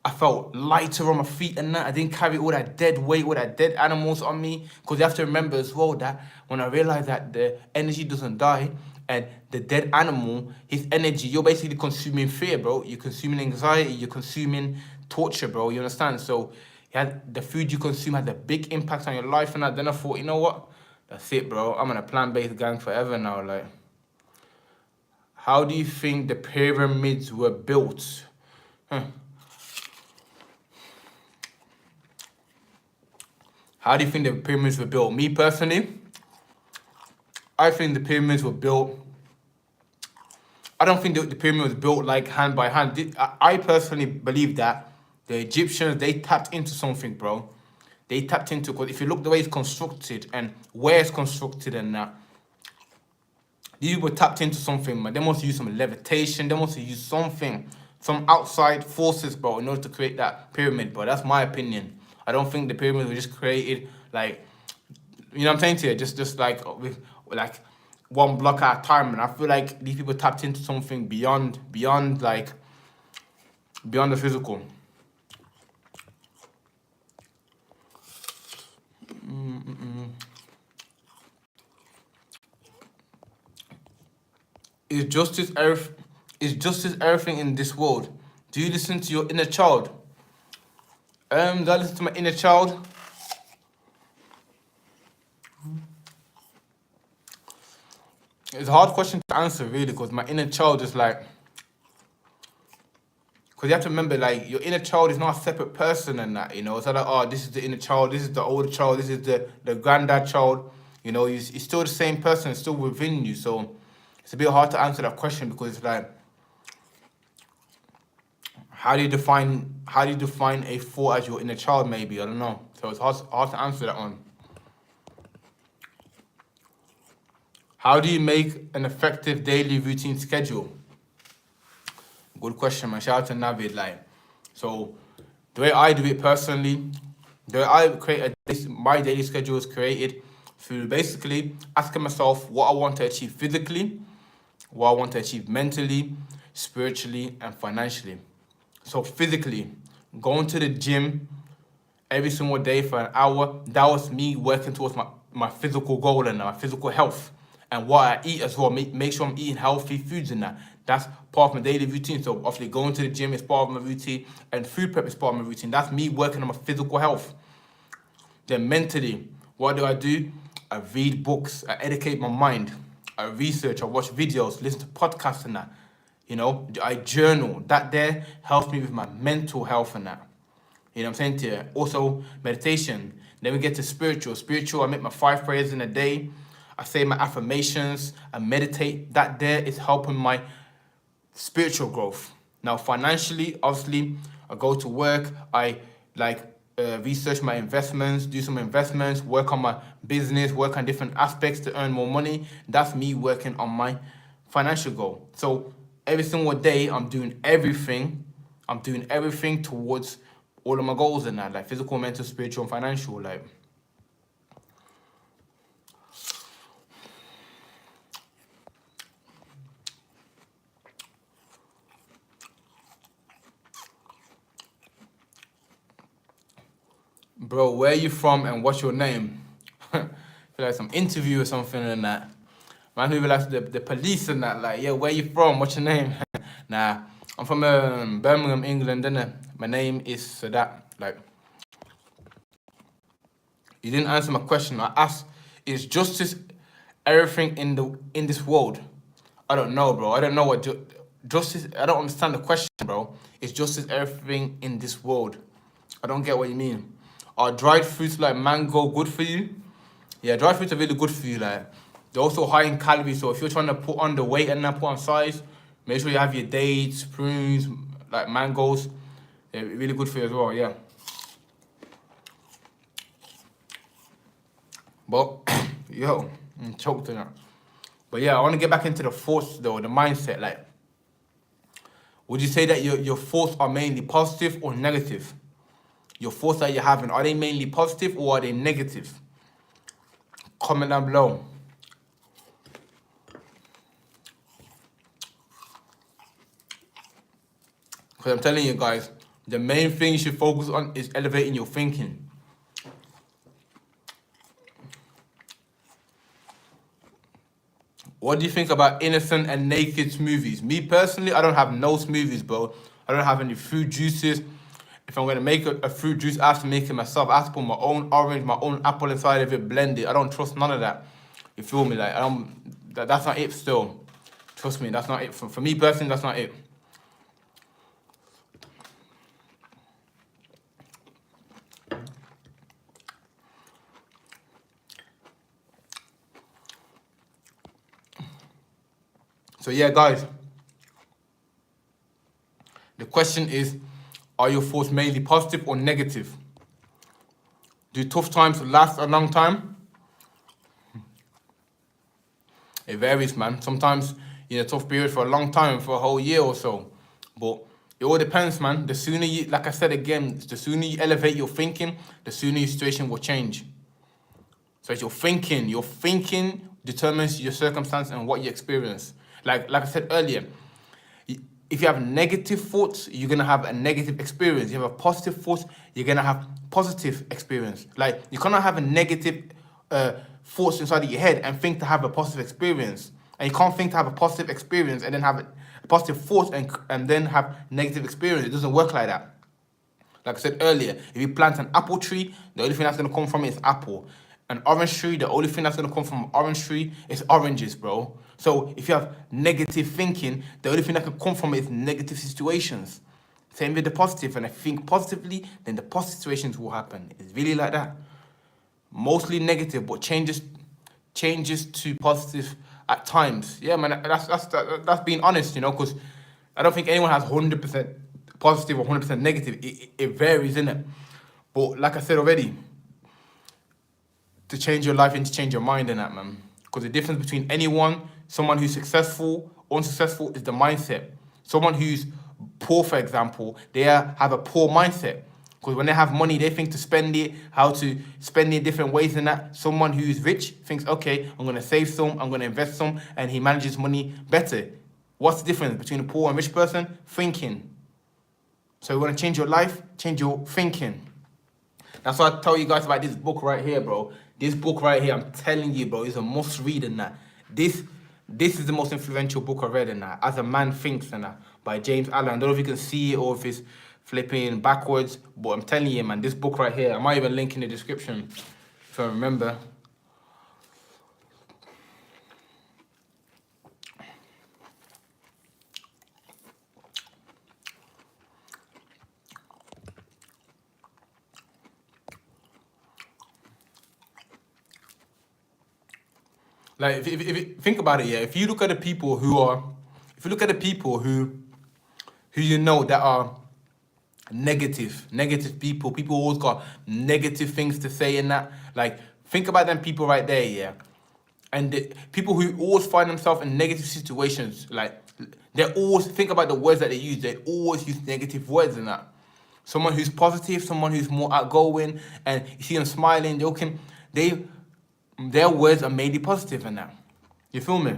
I felt lighter on my feet and that. I didn't carry all that dead weight, all that dead animals on me. Because you have to remember as well that when I realized that the energy doesn't die and the dead animal, his energy, you're basically consuming fear, bro. You're consuming anxiety, you're consuming torture, bro. You understand? So the food you consume has a big impact on your life. And then I thought, you know what? That's it, bro. I'm on a plant-based gang forever now. Like, how do you think the pyramids were built? How do you think the pyramids were built? Me personally, I think the pyramids were built. I don't think the pyramid was built like hand by hand. I personally believe that the Egyptians, they tapped into something, bro. They tapped into, because if you look the way it's constructed and where it's constructed and that, these people tapped into something, man. They must use some levitation. They must use something, some outside forces, bro, in order to create that pyramid, bro. That's my opinion. I don't think the pyramids were just created like, you know what I'm saying to you? Just like with like one block at a time. And I feel like these people tapped into something beyond the physical. Is justice everything in this world? Do you listen to your inner child? Do I listen to my inner child? It's a hard question to answer, really, because my inner child is like, because you have to remember, like, your inner child is not a separate person and that, you know. It's not like, oh, this is the inner child, this is the older child, this is the granddad child. You know, he's still the same person, it's still within you. So it's a bit hard to answer that question because it's like, how do you define a thought as your inner child? Maybe I don't know. So it's hard to answer that one. How do you make an effective daily routine schedule? Good question, man. Shout out to Navid. Like, so the way I do it personally, the way I create my daily schedule is created through basically asking myself what I want to achieve physically, what I want to achieve mentally, spiritually, and financially. So physically, going to the gym every single day for an hour, that was me working towards my physical goal and my physical health. And what I eat as well, make sure I'm eating healthy foods and that. That's part of my daily routine. So obviously going to the gym is part of my routine and food prep is part of my routine. That's me working on my physical health. Then mentally, what do? I read books, I educate my mind, I research, I watch videos, listen to podcasts and that. You know, I journal. That there helps me with my mental health and that. You know what I'm saying to you? Also, meditation. Then we get to spiritual. Spiritual, I make my 5 prayers in a day. I say my affirmations. I meditate. That there is helping my spiritual growth. Now, financially, obviously, I go to work. I research my investments, do some investments, work on my business, work on different aspects to earn more money. That's me working on my financial goal. So every single day, I'm doing everything. I'm doing everything towards all of my goals in that, like physical, mental, spiritual, and financial. Like, Bro, where are you from and what's your name? Feel like some interview or something and that. Man, who be like the police and that, like, yeah, where you from? What's your name? Nah, I'm from Birmingham, England, innit? My name is Sadat. Like, you didn't answer my question. I asked, is justice everything in this world? I don't know, bro. I don't know what justice. I don't understand the question, bro. Is justice everything in this world? I don't get what you mean. Are dried fruits like mango good for you? Yeah, dried fruits are really good for you. Like, they're also high in calories. So if you're trying to put on the weight and then put on size, make sure you have your dates, prunes, like mangoes. They're really good for you as well. Yeah. But yo, I'm choked on that. But yeah, I want to get back into the thoughts though, the mindset. Like, would you say that your thoughts are mainly positive or negative? Your thoughts that you're having, are they mainly positive or are they negative? Comment down below. Because I'm telling you guys, the main thing you should focus on is elevating your thinking. What do you think about innocent and naked smoothies? Me personally, I don't have no smoothies, bro. I don't have any fruit juices. If I'm gonna make a fruit juice, I have to make it myself. I have to put my own orange, my own apple inside of it, blend it. I don't trust none of that. You feel me? Like, that's not it still. Trust me, that's not it. For me personally, that's not it. So yeah, guys, the question is, are your thoughts mainly positive or negative? Do tough times last a long time? It varies, man. Sometimes you're in a tough period for a long time, for a whole year or so. But it all depends, man. The sooner you, like I said again, the sooner you elevate your thinking, the sooner your situation will change. So it's your thinking determines your circumstance and what you experience. Like I said earlier, if you have negative thoughts, you're gonna have a negative experience. You have a positive thoughts, you're gonna have positive experience. Like, you cannot have a negative thoughts inside of your head and think to have a positive experience. And you can't think to have a positive experience and then have a positive thoughts and then have negative experience. It doesn't work like that. Like I said earlier, if you plant an apple tree, the only thing that's gonna come from it is apple. An orange tree, the only thing that's gonna come from an orange tree is oranges, bro. So if you have negative thinking, the only thing that can come from it is negative situations. Same with the positive, and I think positively, then the positive situations will happen. It's really like that. Mostly negative, but changes to positive at times. Yeah, man, that's being honest, you know, because I don't think anyone has 100% positive or 100% negative. It varies, innit? But like I said already, to change your life and to change your mind in that, man. Because the difference between someone who's successful, unsuccessful, is the mindset. Someone who's poor, for example, they have a poor mindset. Because when they have money, they think to spend it, how to spend it in different ways and that. Someone who's rich thinks, okay, I'm going to save some, I'm going to invest some, and he manages money better. What's the difference between a poor and rich person? Thinking. So you want to change your life, change your thinking. That's why I tell you guys about this book right here, bro. This book right here, I'm telling you, bro, is a must read in that. This is the most influential book I read in that. As a Man Thinks in that, by James Allen. I don't know if you can see it or if it's flipping backwards, but I'm telling you, man, this book right here, I might even link in the description if I remember. Like, if you think about it, yeah, if you look at the people who you know that are negative people who always got negative things to say and that, like, think about them people right there, yeah. And the people who always find themselves in negative situations, like, they always think about the words that they use. They always use negative words in that. Someone who's positive, someone who's more outgoing, and you see them smiling, joking, their words are mainly positive in that. You feel me?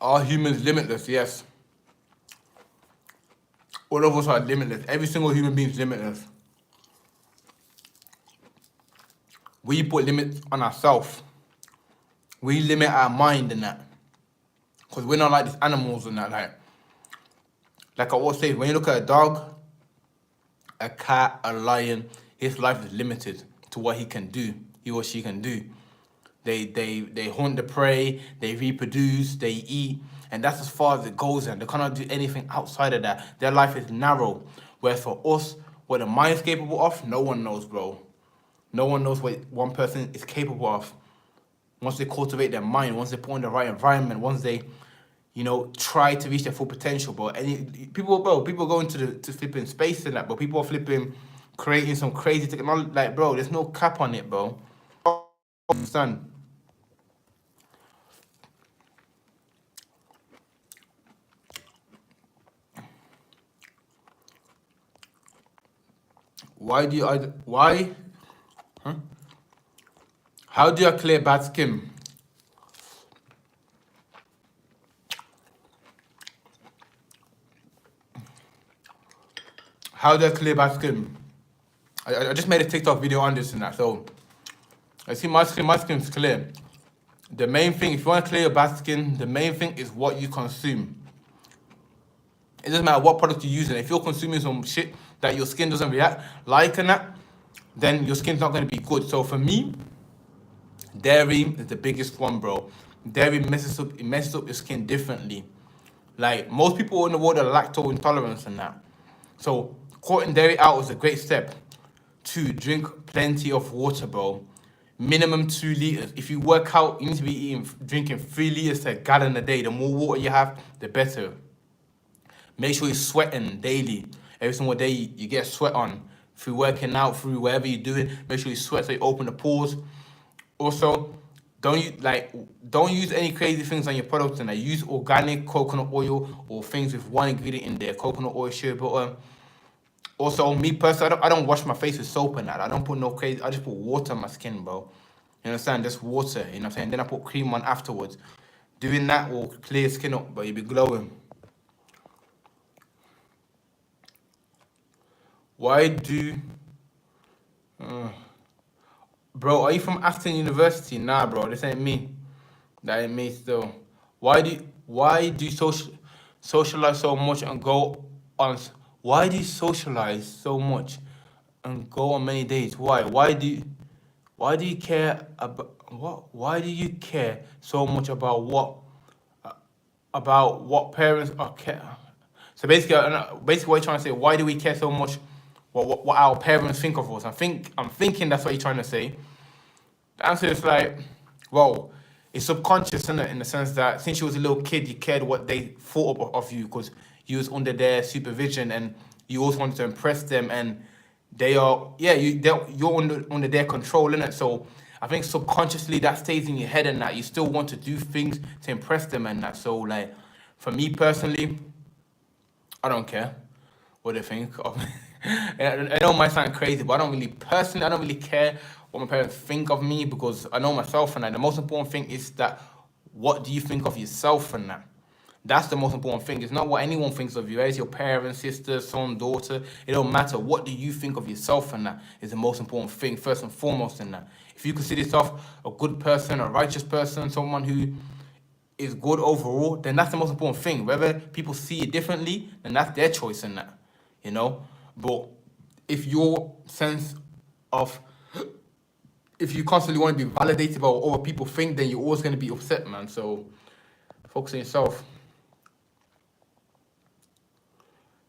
Are humans limitless? Yes. All of us are limitless. Every single human being is limitless. We put limits on ourselves. We limit our mind and that. Because we're not like these animals and that. Like I always say, when you look at a dog, a cat, a lion, his life is limited to what he can do, he or she can do. They hunt the prey, they reproduce, they eat, and that's as far as it goes, and they cannot do anything outside of that. Their life is narrow. Whereas for us, what the mind's capable of, no one knows, bro. No one knows what one person is capable of. Once they cultivate their mind, once they put in the right environment, once they, try to reach their full potential, bro. And people go into to flipping space and that, but people are flipping, creating some crazy technology. Like, bro, there's no cap on it, bro. Understand? Why? Huh? How do I clear bad skin? How do I clear bad skin? I just made a TikTok video on this and that, so I see my skin's clear. The main thing, if you want to clear your bad skin, the main thing is what you consume. It doesn't matter what product you're using. If you're consuming some shit that your skin doesn't react like and that, then your skin's not going to be good. So for me, dairy is the biggest one, bro. Dairy messes up your skin differently. Like, most people in the world are lactose intolerant and that. So cutting dairy out is a great step. 2, drink plenty of water, bro. Minimum 2 liters. If you work out, you need to be drinking 3 liters to a gallon a day. The more water you have, the better. Make sure you're sweating daily. Every single day you get sweat on. Through working out, through whatever you're doing, make sure you sweat so you open the pores. Also, don't use any crazy things on your products and use organic coconut oil or things with one ingredient in there. Coconut oil, shea butter. Also, me personally, I don't wash my face with soap and that. I don't put no crazy, I just put water on my skin, bro. You understand? Just water, you know what I'm saying? Then I put cream on afterwards. Doing that will clear your skin up, but you'll be glowing. Why do... Bro, are you from Acton University? Nah, bro, this ain't me. That ain't me still. Why do you socialize so much and go on... Why do you socialize so much and go on many dates? Why? Why do you care about what? Why do you care so much about what parents are care? So basically, what you're trying to say, why do we care so much what our parents think of us? I'm thinking that's what you're trying to say. The answer is like, well, it's subconscious, isn't it? In the sense that since you was a little kid, you cared what they thought of you because you was under their supervision and you also wanted to impress them, and they are, yeah, you're under their control, innit? So I think subconsciously that stays in your head and that you still want to do things to impress them and that. So like, for me personally, I don't care what they think of me. I know it might sound crazy, but I don't really care what my parents think of me because I know myself and that. The most important thing is that what do you think of yourself and that. That's the most important thing. It's not what anyone thinks of you. As your parents, sister, son, daughter. It don't matter. What do you think of yourself and that is the most important thing, first and foremost in that. If you consider yourself a good person, a righteous person, someone who is good overall, then that's the most important thing. Whether people see it differently, then that's their choice in that, you know? But if your sense of, if you constantly want to be validated by what other people think, then you're always going to be upset, man. So focus on yourself.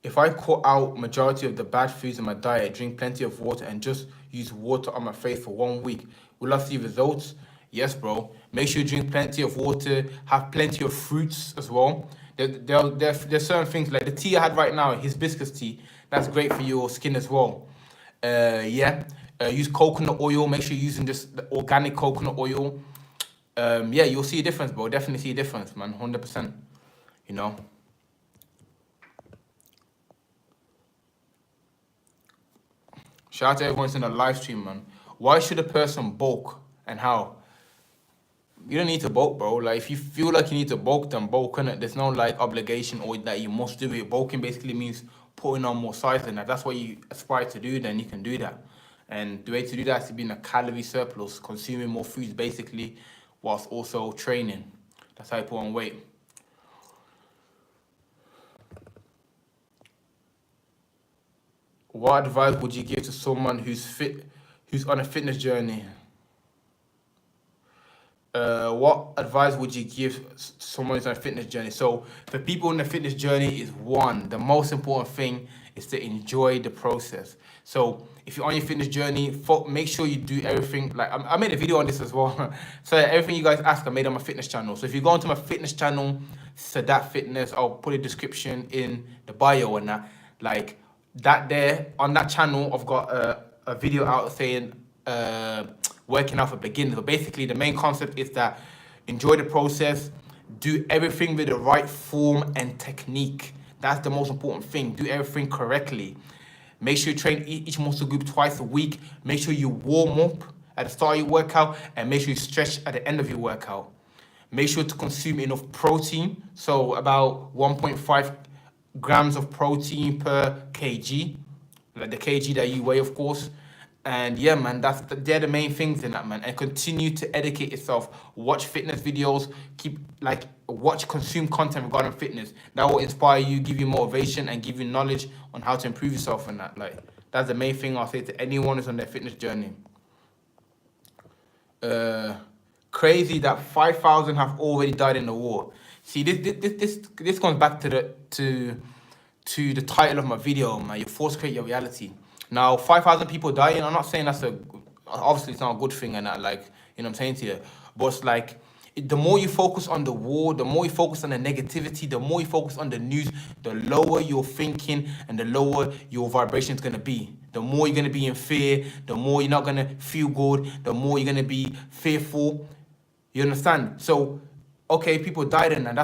If I cut out majority of the bad foods in my diet, drink plenty of water, and just use water on my face for 1 week, will I see results? Yes, bro. Make sure you drink plenty of water, have plenty of fruits as well. There's certain things, like the tea I had right now, hibiscus tea, that's great for your skin as well. Use coconut oil, make sure you're using just the organic coconut oil. Yeah, you'll see a difference, bro. Definitely see a difference, man, 100%, you know? Shout out to everyone who's in the live stream, man. Why should a person bulk and how? You don't need to bulk, bro. Like if you feel like you need to bulk, then bulk, innit? There's no like obligation or that you must do it. Bulking basically means putting on more size than that. That's what you aspire to do, then you can do that. And the way to do that is to be in a calorie surplus, consuming more foods basically, whilst also training. That's how you put on weight. What advice would you give to someone who's on a fitness journey? What advice would you give to someone who's on a fitness journey? So for people on the fitness journey is the most important thing is to enjoy the process. So if you're on your fitness journey, make sure you do everything. Like I made a video on this as well. So everything you guys ask, I made on my fitness channel. So if you go onto my fitness channel, Sadat Fitness, I'll put a description in the bio and that. Like that there on that channel, I've got a video out saying working out for beginners. But basically, the main concept is that enjoy the process, do everything with the right form and technique. That's the most important thing. Do everything correctly. Make sure you train each muscle group twice a week. Make sure you warm up at the start of your workout and make sure you stretch at the end of your workout. Make sure to consume enough protein. So about 1.5 grams of protein per kg, like the kg that you weigh, of course. And yeah, man, they're the main things in that, man. And continue to educate yourself. Watch fitness videos. Consume content regarding fitness. That will inspire you, give you motivation, and give you knowledge on how to improve yourself and that. Like, that's the main thing I'll say to anyone who's on their fitness journey. Crazy that 5,000 have already died in the war. See, this comes back to the title of my video, man. You force create your reality. Now, 5,000 people dying, I'm not saying obviously it's not a good thing and that, like, you know what I'm saying to you. But it's like, the more you focus on the war, the more you focus on the negativity, the more you focus on the news, the lower your thinking and the lower your vibration is going to be. The more you're going to be in fear, the more you're not going to feel good, the more you're going to be fearful. You understand? So, okay, people died and that.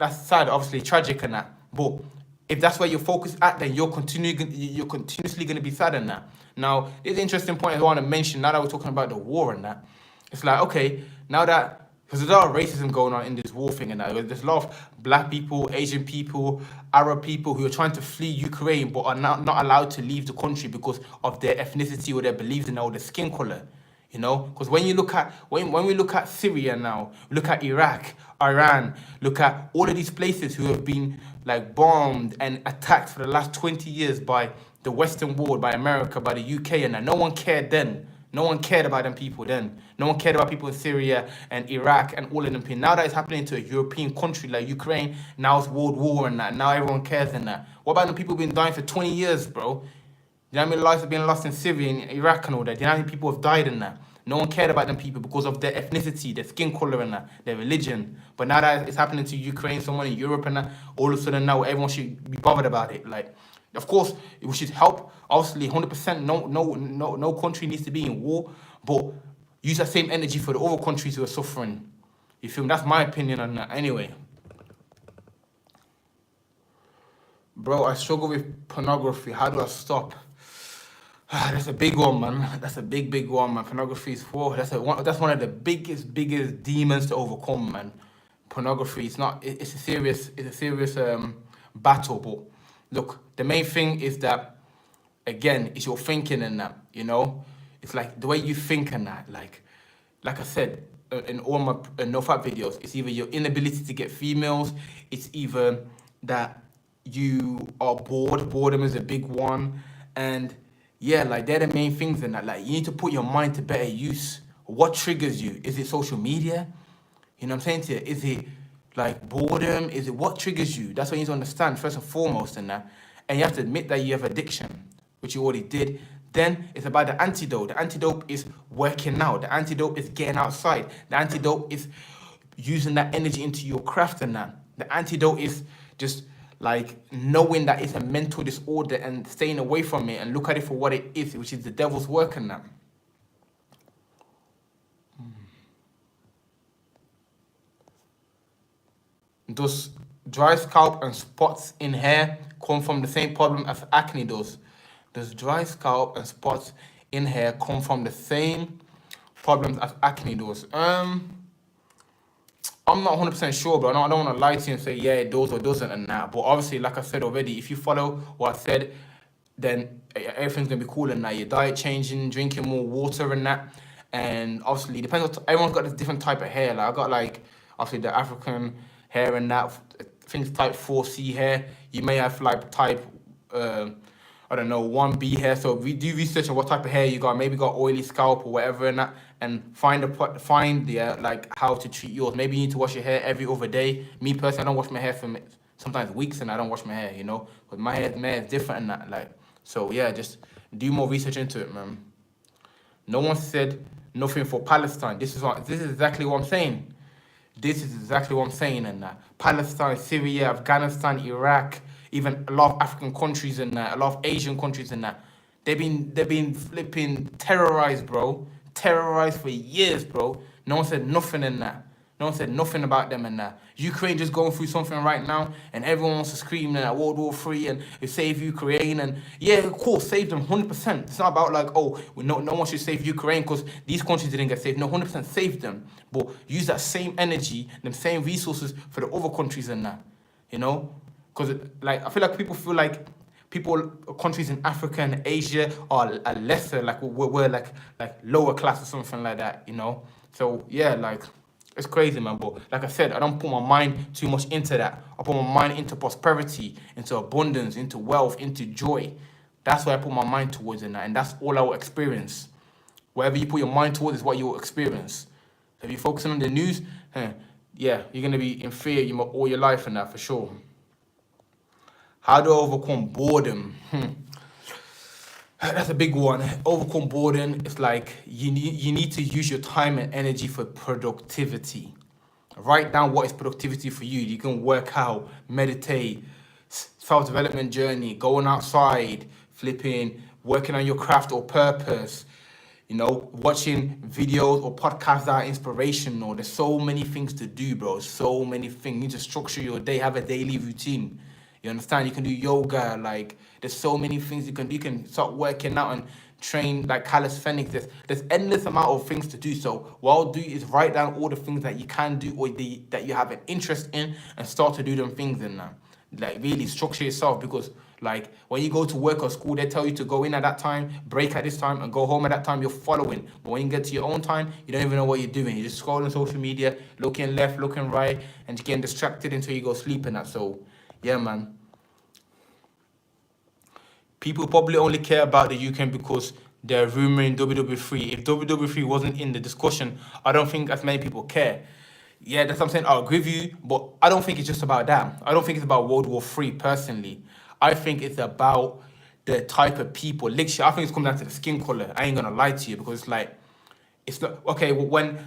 That's sad, obviously tragic and that. But if that's where your focus at, then you're continuously going to be sad in that. Now, there's an interesting point I want to mention now that we're talking about the war and that. It's like, okay, now that, because there's a lot of racism going on in this war thing and that. There's a lot of black people, Asian people, Arab people who are trying to flee Ukraine but are not allowed to leave the country because of their ethnicity or their beliefs and or their skin color. You know, because when you look at when we look at Syria now, look at Iraq, Iran, look at all of these places who have been like bombed and attacked for the last 20 years by the Western world, by America, by the UK, and that no one cared then. No one cared about them people then. No one cared about people in Syria and Iraq and all of them. Now that it's happening to a European country like Ukraine, now it's world war and that. Now everyone cares and that. What about the people who've been dying for 20 years, bro? You know how many lives have been lost in Syria and Iraq and all that? You know how many people have died in that? No one cared about them people because of their ethnicity, their skin color and that, their religion. But now that it's happening to Ukraine, someone in Europe and that, all of a sudden now everyone should be bothered about it. Like, of course, we should help. Obviously, 100%. No country needs to be in war, but use that same energy for the other countries who are suffering. You feel me? That's my opinion on that. Anyway, bro, I struggle with pornography. How do I stop? That's a big one, man. That's a big one, man. Pornography is that's one of the biggest demons to overcome, man. Pornography. It's a serious battle. But look, the main thing is that, again, it's your thinking and that. You know, it's like the way you think and that. Like I said in all my NoFap videos, it's either your inability to get females. It's either that you are bored. Boredom is a big one, and yeah, like they're the main things in that. Like you need to put your mind to better use. What triggers you? Is it social media? You know what I'm saying to you? Is it like boredom? Is it what triggers you? That's what you need to understand first and foremost in that. And you have to admit that you have addiction, which you already did. Then it's about the antidote. The antidote is working out. The antidote is getting outside. The antidote is using that energy into your craft and that. The antidote is just like knowing that it's a mental disorder and staying away from it and look at it for what it is, which is the devil's work in that. Does dry scalp and spots in hair come from the same problem as acne does? Does dry scalp and spots in hair come from the same problems as acne does? I'm not 100% sure, bro. I don't want to lie to you and say, yeah, it does or doesn't and that. But obviously, like I said already, if you follow what I said, then everything's going to be cool and that. Your diet changing, drinking more water and that. And obviously, depends on, everyone's got a different type of hair. Like, I got, like, obviously, the African hair and that. Things type 4C hair. You may have, like, type, I don't know, 1B hair. So we do research on what type of hair you got. Maybe got oily scalp or whatever and that. And find the like how to treat yours. Maybe you need to wash your hair every other day. Me personally, I don't wash my hair for sometimes weeks, and I don't wash my hair. You know, but my hair is different and that. Like, so yeah, just do more research into it, man. No one said nothing for Palestine. This is exactly what I'm saying. This is exactly what I'm saying, and that Palestine, Syria, Afghanistan, Iraq, even a lot of African countries and that, a lot of Asian countries and that, they've been flipping terrorized, bro. Terrorized for years, bro. No one said nothing in that. No one said nothing about them and that. Ukraine just going through something right now, and everyone wants to scream that World War III and save Ukraine. And yeah, of course, save them 100%. It's not about like, oh, no one should save Ukraine because these countries didn't get saved. No, 100% save them. But use that same energy, them same resources for the other countries and that. You know? Because like I feel like people feel like countries in Africa and Asia are lesser, like we're like lower class or something like that, you know. So yeah, like it's crazy, man. But like I said, I don't put my mind too much into that. I put my mind into prosperity, into abundance, into wealth, into joy. That's what I put my mind towards in that, and that's all I will experience. Whatever you put your mind towards is what you will experience. If you're focusing on the news, yeah, you're gonna be in fear all your life and that for sure. How do I overcome boredom? That's a big one. Overcome boredom. It's like you need to use your time and energy for productivity. Write down what is productivity for you. You can work out, meditate, self-development journey, going outside, flipping, working on your craft or purpose. You know, watching videos or podcasts that are inspirational. There's so many things to do, bro. So many things. You need to structure your day, have a daily routine. You understand? You can do yoga, like there's so many things you can do. You can start working out and train like calisthenics. There's endless amount of things to do. So what I'll do is write down all the things that you can do or that you have an interest in and start to do them things in that. Like really structure yourself, because like when you go to work or school, they tell you to go in at that time, break at this time, and go home at that time. You're following. But when you get to your own time, you don't even know what you're doing. You're just scrolling social media, looking left, looking right, and you're getting distracted until you go sleep and that. So yeah, man. People probably only care about the UK because they're rumoring WWE3. If WWE3 wasn't in the discussion, I don't think as many people care. Yeah, that's what I'm saying. I'll agree with you, but I don't think it's just about that. I don't think it's about World War III personally. I think it's about the type of people. Literally, I think it's coming down to the skin color. I ain't gonna lie to you, because it's like, it's not okay. When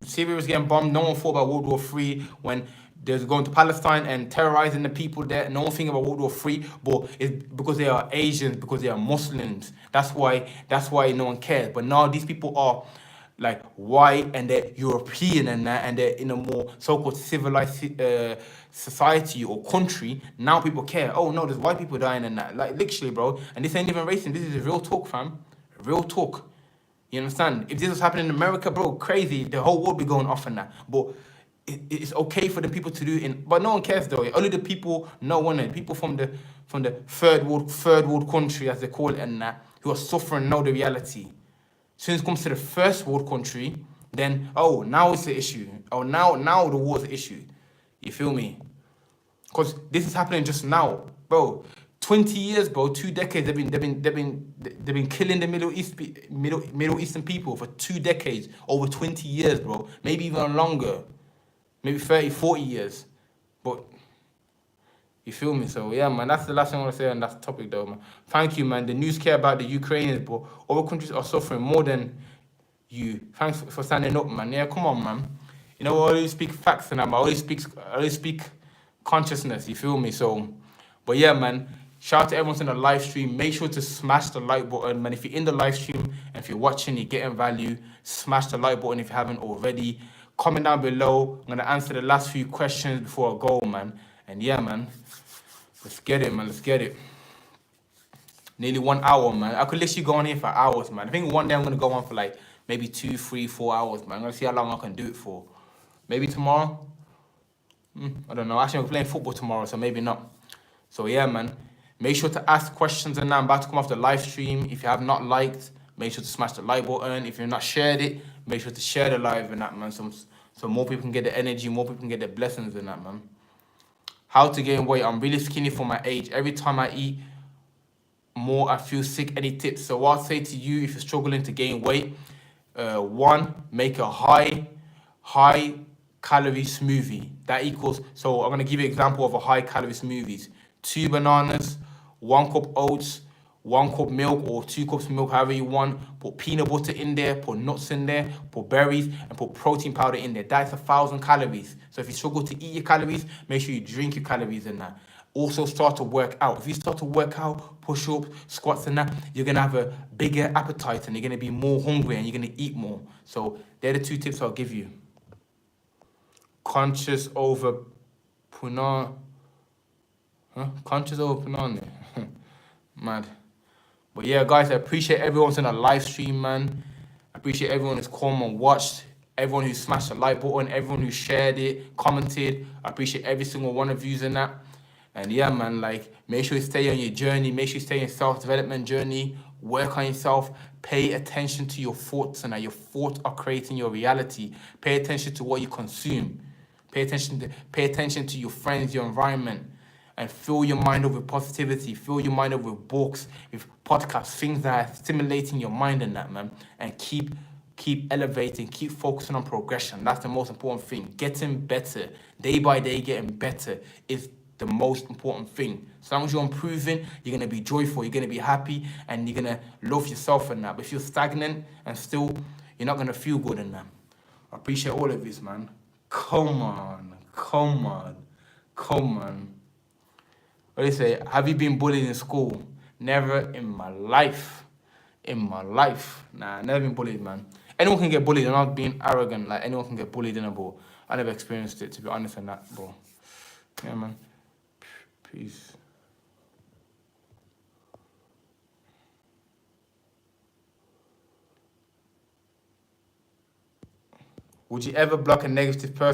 Syria was getting bombed, no one thought about World War III. When there's going to Palestine and terrorizing the people there, no one thinking about World War III. But it's because they are Asians, because they are Muslims. That's why no one cares. But now these people are like white and they're European and that, and they're in a more so-called civilized society or country. Now people care. Oh no, there's white people dying and that. Like literally, bro. And this ain't even racing. This is real talk, fam. Real talk. You understand? If this was happening in America, bro, crazy. The whole world be going off and that. But it's okay for the people to do it, but no one cares though. Only the people know it. People from the third world country, as they call it, and that, who are suffering, know the reality. As soon as it comes to the first world country, then now it's the issue. Oh, now the war's the issue. You feel me? Because this is happening just now, bro. 20 years, bro. 2 decades. They've been killing the Middle Eastern people for 2 decades, over 20 years, bro. Maybe even longer. Maybe 30, 40 years. But you feel me? So yeah, man, that's the last thing I want to say on that topic though, man. Thank you, man. The news care about the Ukrainians, but other countries are suffering more than you. Thanks for standing up, man. Yeah, come on, man. You know, I always speak facts and I always speak consciousness, you feel me? So, but yeah, man. Shout out to everyone in the live stream. Make sure to smash the like button, man. If you're in the live stream and if you're watching, you're getting value, smash the like button if you haven't already. Comment down below. I'm going to answer the last few questions before I go, man. And yeah, man. Let's get it, man. Let's get it. Nearly 1 hour, man. I could literally go on here for hours, man. I think one day I'm going to go on for like maybe 2, 3, 4 hours, man. I'm going to see how long I can do it for. Maybe tomorrow. I don't know. Actually, we're playing football tomorrow, so maybe not. So yeah, man. Make sure to ask questions and that. I'm about to come off the live stream. If you have not liked, make sure to smash the like button. If you've not shared it, make sure to share the live and that, man. So more people can get the energy, more people can get the blessings in that, man. How to gain weight? I'm really skinny for my age. Every time I eat more, I feel sick. Any tips? So what I'll say to you, if you're struggling to gain weight, one, make a high calorie smoothie. That equals, so I'm gonna give you an example of a high calorie smoothies. 2 bananas, 1 cup oats, 1 cup milk or 2 cups milk, however you want. Put peanut butter in there, put nuts in there, put berries, and put protein powder in there. That's 1,000 calories. So if you struggle to eat your calories, make sure you drink your calories in that. Also start to work out. If you start to work out, push ups, squats and that, you're gonna have a bigger appetite and you're gonna be more hungry and you're gonna eat more. So they're the 2 tips I'll give you. Conscious over punani. Conscious over punani. Mad. But yeah, guys, I appreciate everyone's in a live stream, man. I appreciate everyone who's come and watched, everyone who smashed the like button, everyone who shared it, commented. I appreciate every single one of you in that. And yeah, man, like, make sure you stay on your journey. Make sure you stay in self-development journey. Work on yourself. Pay attention to your thoughts and that your thoughts are creating your reality. Pay attention to what you consume. Pay attention to your friends, your environment. And fill your mind up with positivity. Fill your mind up with books, with podcasts, things that are stimulating your mind and that, man. And keep elevating, keep focusing on progression. That's the most important thing. Getting better, day by day, getting better is the most important thing. As long as you're improving, you're gonna be joyful, you're gonna be happy, and you're gonna love yourself and that. But if you're stagnant and still, you're not gonna feel good in that. I appreciate all of this, man. Come on. What do you say? Have you been bullied in school? Never in my life. Nah, never been bullied, man. Anyone can get bullied. I'm not being arrogant. Like, anyone can get bullied in a ball. I never experienced it, to be honest, in that, bro. Yeah, man. Peace. Would you ever block a negative person?